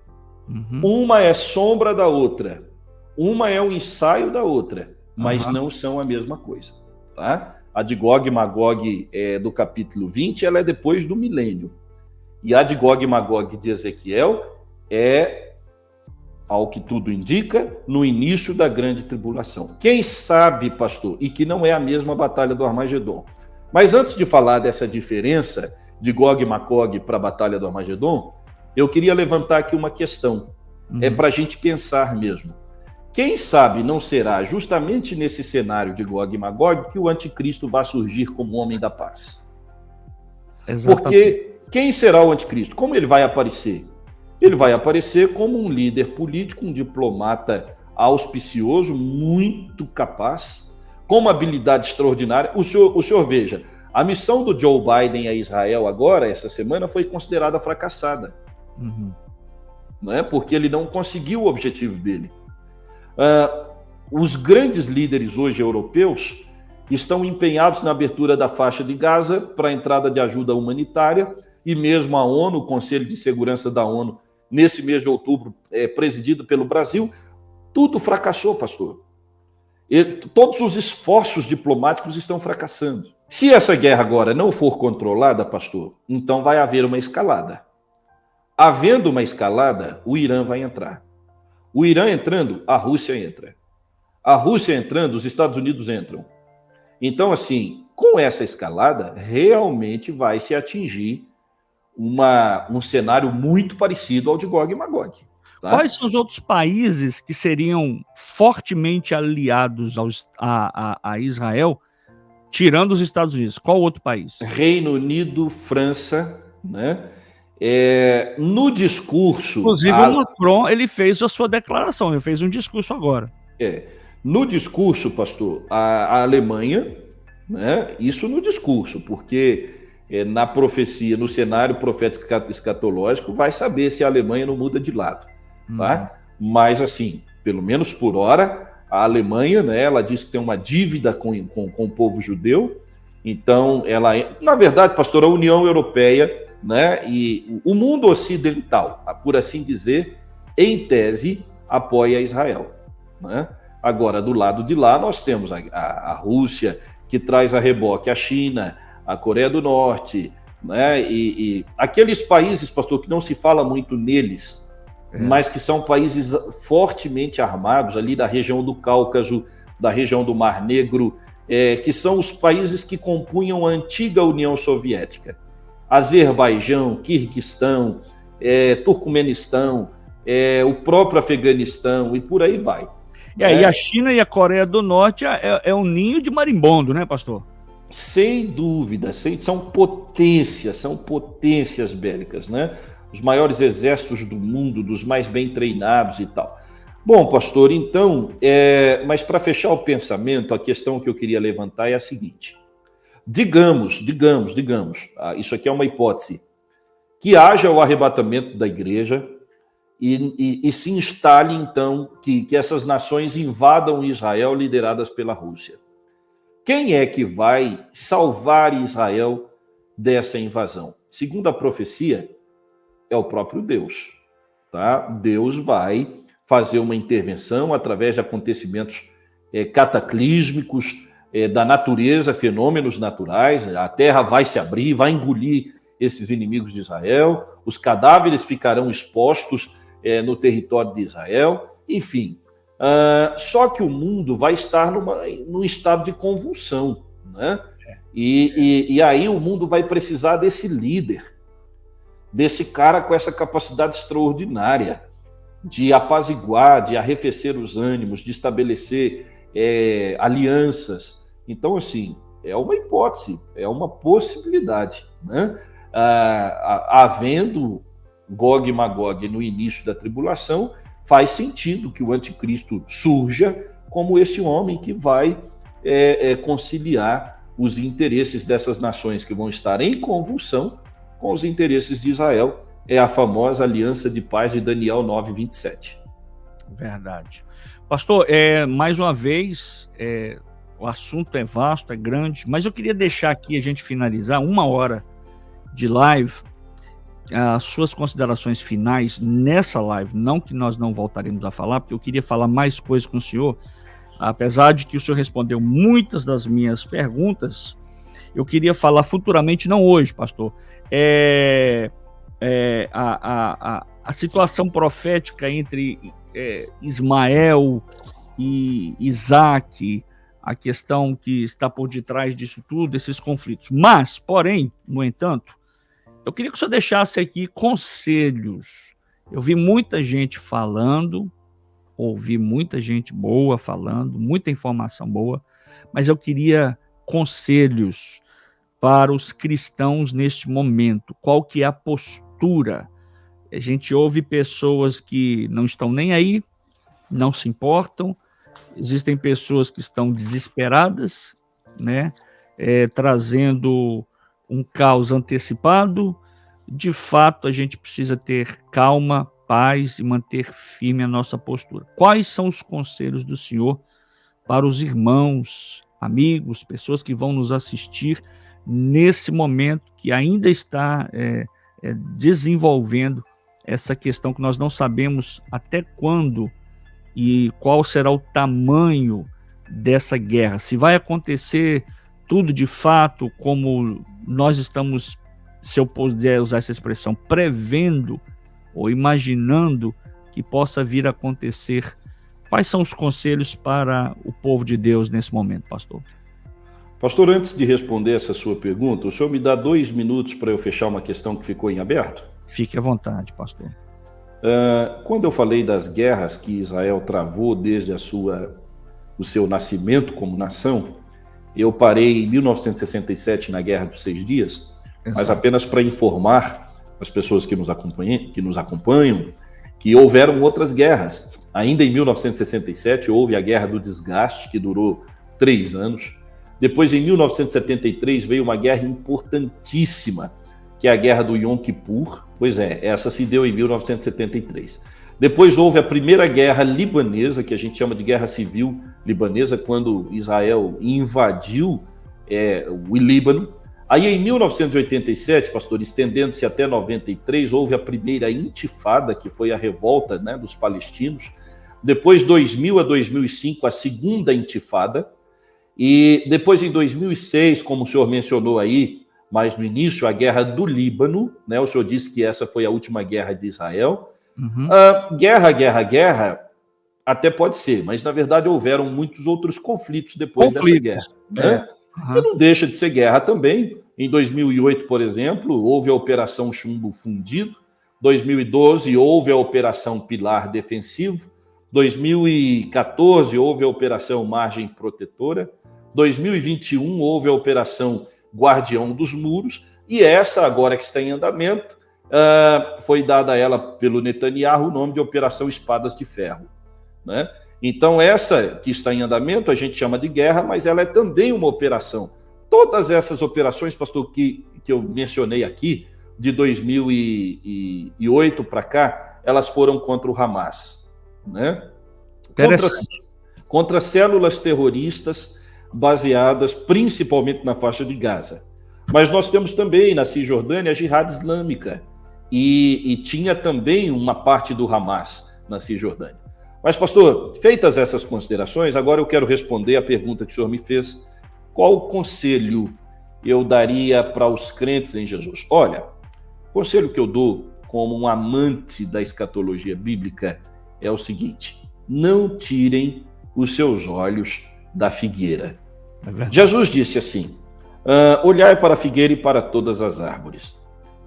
Uhum. Uma é sombra da outra. Uma é o ensaio da outra. Mas não são a mesma coisa. Tá? A de Gog e Magog do capítulo 20, ela é depois do milênio. E a de Gog e Magog de Ezequiel ao que tudo indica, no início da grande tribulação. Quem sabe, pastor, e que não é a mesma batalha do Armagedon. Mas antes de falar dessa diferença de Gog e Magog para a batalha do Armagedon, eu queria levantar aqui uma questão. Para a gente pensar mesmo. Quem sabe não será justamente nesse cenário de Gog e Magog que o anticristo vai surgir como homem da paz? Exatamente. Porque quem será o anticristo? Como ele vai aparecer? Ele vai aparecer como um líder político, um diplomata auspicioso, muito capaz, com uma habilidade extraordinária. O senhor veja, a missão do Joe Biden a Israel agora, essa semana, foi considerada fracassada. Não é? Porque ele não conseguiu o objetivo dele. Os grandes líderes hoje europeus estão empenhados na abertura da faixa de Gaza para a entrada de ajuda humanitária, e mesmo a ONU, o Conselho de Segurança da ONU, nesse mês de outubro, presidido pelo Brasil, tudo fracassou, pastor. Todos os esforços diplomáticos estão fracassando. Se essa guerra agora não for controlada, pastor, então vai haver uma escalada. Havendo uma escalada, o Irã vai entrar. O Irã entrando, a Rússia entra. A Rússia entrando, os Estados Unidos entram. Então, assim, com essa escalada, realmente vai se atingir um cenário muito parecido ao de Gog e Magog. Tá? Quais são os outros países que seriam fortemente aliados a Israel, tirando os Estados Unidos? Qual outro país? Reino Unido, França, né? No discurso... Inclusive o Macron, ele fez a sua declaração, ele fez um discurso agora. No discurso, pastor, a Alemanha, né? Isso no discurso, porque na profecia, no cenário profético escatológico, vai saber se a Alemanha não muda de lado. Tá? Mas, assim, pelo menos por hora, a Alemanha, né, ela diz que tem uma dívida com o povo judeu. Então, na verdade, pastor, a União Europeia, né, e o mundo ocidental, por assim dizer, em tese, apoia Israel. Né? Agora, do lado de lá, nós temos a Rússia, que traz a reboque a China, a Coreia do Norte, né? E aqueles países, pastor, que não se fala muito neles, mas que são países fortemente armados, ali da região do Cáucaso, da região do Mar Negro, que são os países que compunham a antiga União Soviética. Azerbaijão, Quirguistão, Turcomenistão, o próprio Afeganistão e por aí vai. E a China e a Coreia do Norte é um ninho de marimbondo, né, pastor? Sem dúvida, são potências bélicas, né? Os maiores exércitos do mundo, dos mais bem treinados e tal. Bom, pastor, então, mas para fechar o pensamento, a questão que eu queria levantar é a seguinte. Digamos, isso aqui é uma hipótese, que haja o arrebatamento da igreja e se instale, então, que essas nações invadam Israel lideradas pela Rússia. Quem é que vai salvar Israel dessa invasão? Segundo a profecia, é o próprio Deus. Tá? Deus vai fazer uma intervenção através de acontecimentos cataclísmicos da natureza, fenômenos naturais. A terra vai se abrir, vai engolir esses inimigos de Israel, os cadáveres ficarão expostos no território de Israel, enfim. Só que o mundo vai estar num estado de convulsão, né? E aí o mundo vai precisar desse líder, desse cara com essa capacidade extraordinária de apaziguar, de arrefecer os ânimos, de estabelecer alianças. Então, assim, é uma hipótese, é uma possibilidade, né? Havendo Gog e Magog no início da tribulação, faz sentido que o anticristo surja como esse homem que vai conciliar os interesses dessas nações que vão estar em convulsão com os interesses de Israel. É a famosa aliança de paz de Daniel 9:27. Verdade. Pastor, mais uma vez, o assunto é vasto, é grande, mas eu queria deixar aqui a gente finalizar 1 hora de live, as suas considerações finais nessa live, não que nós não voltaremos a falar, porque eu queria falar mais coisas com o senhor, apesar de que o senhor respondeu muitas das minhas perguntas, eu queria falar futuramente, não hoje, pastor, a situação profética entre Ismael e Isaac, a questão que está por detrás disso tudo, esses conflitos. Mas, porém, no entanto, eu queria que o senhor deixasse aqui conselhos. Eu vi muita gente falando, ouvi muita gente boa falando, muita informação boa, mas eu queria conselhos para os cristãos neste momento. Qual que é a postura? A gente ouve pessoas que não estão nem aí, não se importam, existem pessoas que estão desesperadas, né, trazendo um caos antecipado. De fato, a gente precisa ter calma, paz e manter firme a nossa postura. Quais são os conselhos do senhor para os irmãos, amigos, pessoas que vão nos assistir nesse momento que ainda está desenvolvendo essa questão que nós não sabemos até quando e qual será o tamanho dessa guerra? Se vai acontecer tudo de fato como nós estamos, se eu puder usar essa expressão, prevendo ou imaginando que possa vir a acontecer. Quais são os conselhos para o povo de Deus nesse momento, pastor? Pastor, antes de responder essa sua pergunta, o senhor me dá 2 minutos para eu fechar uma questão que ficou em aberto? Fique à vontade, pastor. Quando eu falei das guerras que Israel travou desde o seu nascimento como nação, eu parei em 1967 na Guerra dos 6 Dias, exato, mas apenas para informar as pessoas que nos acompanham que houveram outras guerras. Ainda em 1967 houve a Guerra do Desgaste, que durou 3 anos. Depois, em 1973, veio uma guerra importantíssima, que é a Guerra do Yom Kippur. Pois essa se deu em 1973. Depois houve a primeira guerra libanesa, que a gente chama de Guerra Civil Libanesa, quando Israel invadiu o Líbano. Aí, em 1987, pastor, estendendo-se até 93, houve a primeira intifada, que foi a revolta, né, dos palestinos. Depois, 2000 a 2005, a segunda intifada. E depois, em 2006, como o senhor mencionou aí, mas no início a guerra do Líbano, né? O senhor disse que essa foi a última guerra de Israel. Guerra, até pode ser, mas na verdade houveram muitos outros conflitos depois dessa guerra, né? Que não deixa de ser guerra também. Em 2008, por exemplo, houve a Operação Chumbo Fundido. 2012 houve a Operação Pilar Defensivo. 2014 houve a Operação Margem Protetora. 2021 houve a Operação Guardião dos Muros. E essa, agora que está em andamento, foi dada a ela pelo Netanyahu o nome de Operação Espadas de Ferro, né? Então, essa que está em andamento, a gente chama de guerra, mas ela é também uma operação. Todas essas operações, pastor, que eu mencionei aqui, de 2008 para cá, elas foram contra o Hamas, né? Contra células terroristas baseadas principalmente na faixa de Gaza. Mas nós temos também na Cisjordânia a Jihad Islâmica, e tinha também uma parte do Hamas na Cisjordânia. Mas, pastor, feitas essas considerações, agora eu quero responder a pergunta que o senhor me fez. Qual conselho eu daria para os crentes em Jesus? Olha, o conselho que eu dou como um amante da escatologia bíblica é o seguinte: não tirem os seus olhos da figueira. Jesus disse assim: olhai para a figueira e para todas as árvores.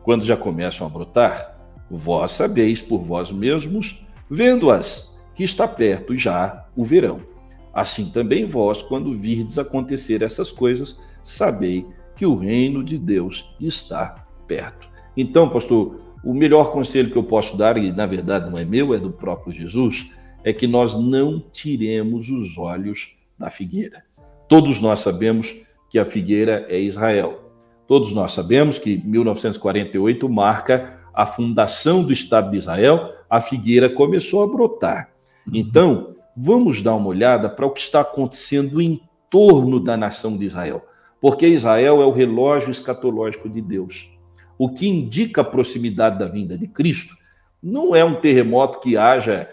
Quando já começam a brotar, vós sabeis por vós mesmos, vendo-as, que está perto já o verão. Assim também vós, quando virdes acontecer essas coisas, sabei que o reino de Deus está perto. Então, pastor, o melhor conselho que eu posso dar, e na verdade não é meu, é do próprio Jesus, é que nós não tiremos os olhos da figueira. Todos nós sabemos que a figueira é Israel. Todos nós sabemos que 1948 marca a fundação do Estado de Israel, a figueira começou a brotar. Então, vamos dar uma olhada para o que está acontecendo em torno da nação de Israel, porque Israel é o relógio escatológico de Deus. O que indica a proximidade da vinda de Cristo não é um terremoto que haja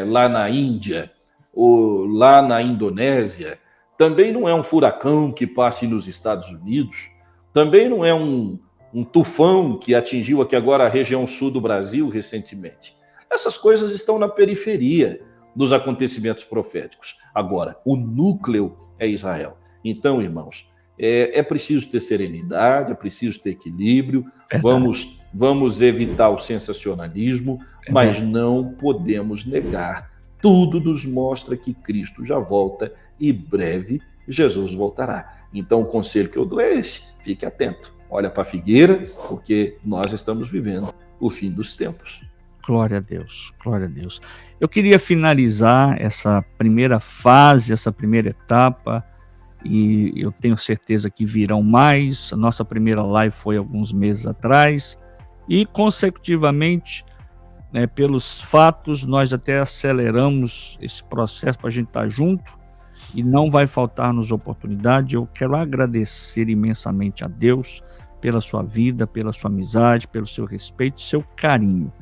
lá na Índia ou lá na Indonésia, também não é um furacão que passe nos Estados Unidos, também não é um tufão que atingiu aqui agora a região sul do Brasil recentemente. Essas coisas estão na periferia dos acontecimentos proféticos. Agora, o núcleo é Israel. Então, irmãos, é preciso ter serenidade, é preciso ter equilíbrio, vamos evitar o sensacionalismo, mas não podemos negar. Tudo nos mostra que Cristo já volta e breve Jesus voltará. Então, o conselho que eu dou é esse: fique atento, olha para a figueira, porque nós estamos vivendo o fim dos tempos. Glória a Deus, glória a Deus. Eu queria finalizar essa primeira fase, essa primeira etapa, e eu tenho certeza que virão mais. A nossa primeira live foi alguns meses atrás, e consecutivamente, pelos fatos, nós até aceleramos esse processo para a gente estar junto, e não vai faltar-nos oportunidade. Eu quero agradecer imensamente a Deus pela sua vida, pela sua amizade, pelo seu respeito, seu carinho.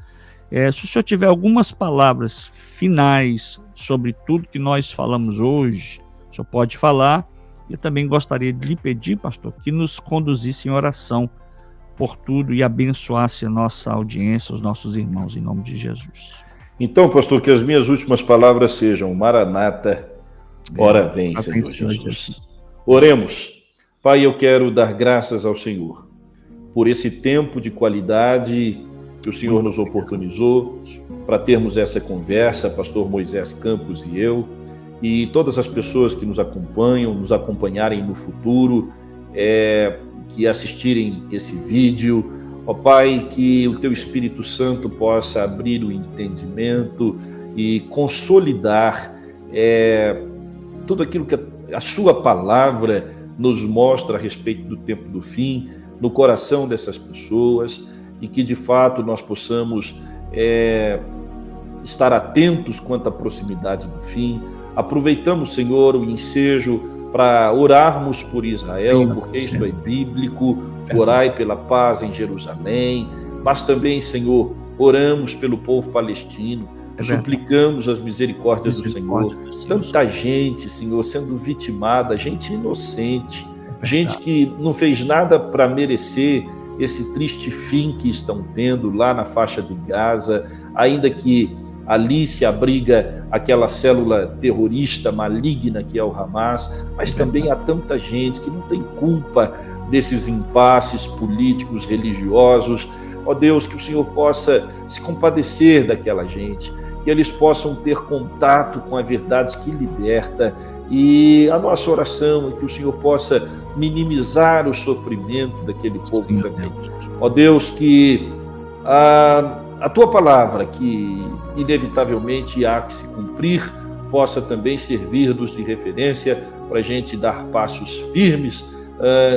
Se o senhor tiver algumas palavras finais sobre tudo que nós falamos hoje, o senhor pode falar. Eu também gostaria de lhe pedir, pastor, que nos conduzisse em oração por tudo e abençoasse a nossa audiência, os nossos irmãos, em nome de Jesus. Então, pastor, que as minhas últimas palavras sejam: Maranata, ora vem, Senhor Jesus. Oremos. Pai, eu quero dar graças ao Senhor por esse tempo de qualidade que o Senhor nos oportunizou para termos essa conversa, pastor Moisés Campos e eu, e todas as pessoas que nos acompanham, nos acompanharem no futuro, que assistirem esse vídeo. Ó Pai, que o Teu Espírito Santo possa abrir o entendimento e consolidar tudo aquilo que a Sua palavra nos mostra a respeito do tempo do fim, no coração dessas pessoas, e que de fato nós possamos estar atentos quanto à proximidade do fim. Aproveitamos, Senhor, o ensejo para orarmos por Israel, porque isto é bíblico. Orai pela paz em Jerusalém, mas também, Senhor, oramos pelo povo palestino, suplicamos as misericórdias do Senhor. Tanta gente, Senhor, sendo vitimada, gente inocente, gente que não fez nada para merecer esse triste fim que estão tendo lá na faixa de Gaza, ainda que ali se abriga aquela célula terrorista maligna que é o Hamas, mas também há tanta gente que não tem culpa desses impasses políticos, religiosos. Ó Deus, que o Senhor possa se compadecer daquela gente, que eles possam ter contato com a verdade que liberta, e a nossa oração é que o Senhor possa minimizar o sofrimento daquele povo também. Ó Deus, que a Tua palavra, que inevitavelmente há que se cumprir, possa também servir-nos de referência para a gente dar passos firmes,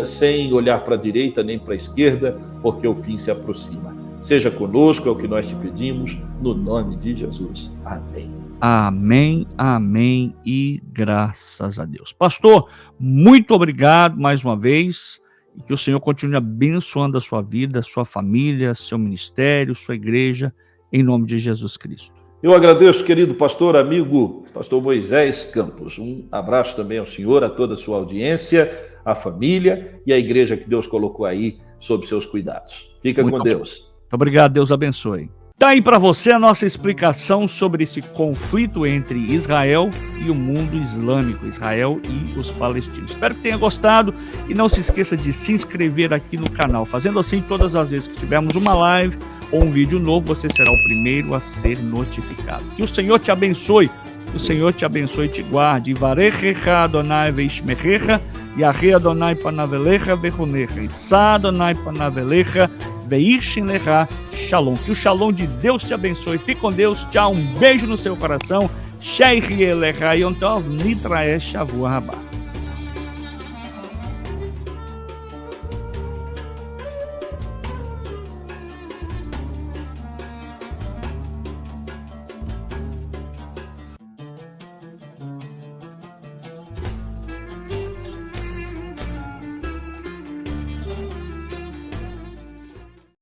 sem olhar para a direita nem para a esquerda, porque o fim se aproxima. Seja conosco, é o que nós te pedimos, no nome de Jesus. Amém. Amém, amém e graças a Deus. Pastor, muito obrigado mais uma vez, e que o Senhor continue abençoando a sua vida, a sua família, seu ministério, sua igreja, em nome de Jesus Cristo. Eu agradeço, querido pastor, amigo, pastor Moisés Campos. Um abraço também ao senhor, a toda a sua audiência, a família e a igreja que Deus colocou aí sob seus cuidados. Fica com Deus. Muito obrigado, Deus abençoe. Tá aí para você a nossa explicação sobre esse conflito entre Israel e o mundo islâmico, Israel e os palestinos. Espero que tenha gostado e não se esqueça de se inscrever aqui no canal. Fazendo assim, todas as vezes que tivermos uma live ou um vídeo novo, você será o primeiro a ser notificado. Que o Senhor te abençoe, que o Senhor te abençoe e te guarde. Varechecha Adonai veishmechecha, Yaheh Adonai panavelecha vechunecha, Issa Adonai panavelecha veishin lecha. Shalom. Que o shalom de Deus te abençoe. Fique com Deus. Tchau. Um beijo no seu coração. Shei Rielecha Yom Tov Nitrae Shavua Haba.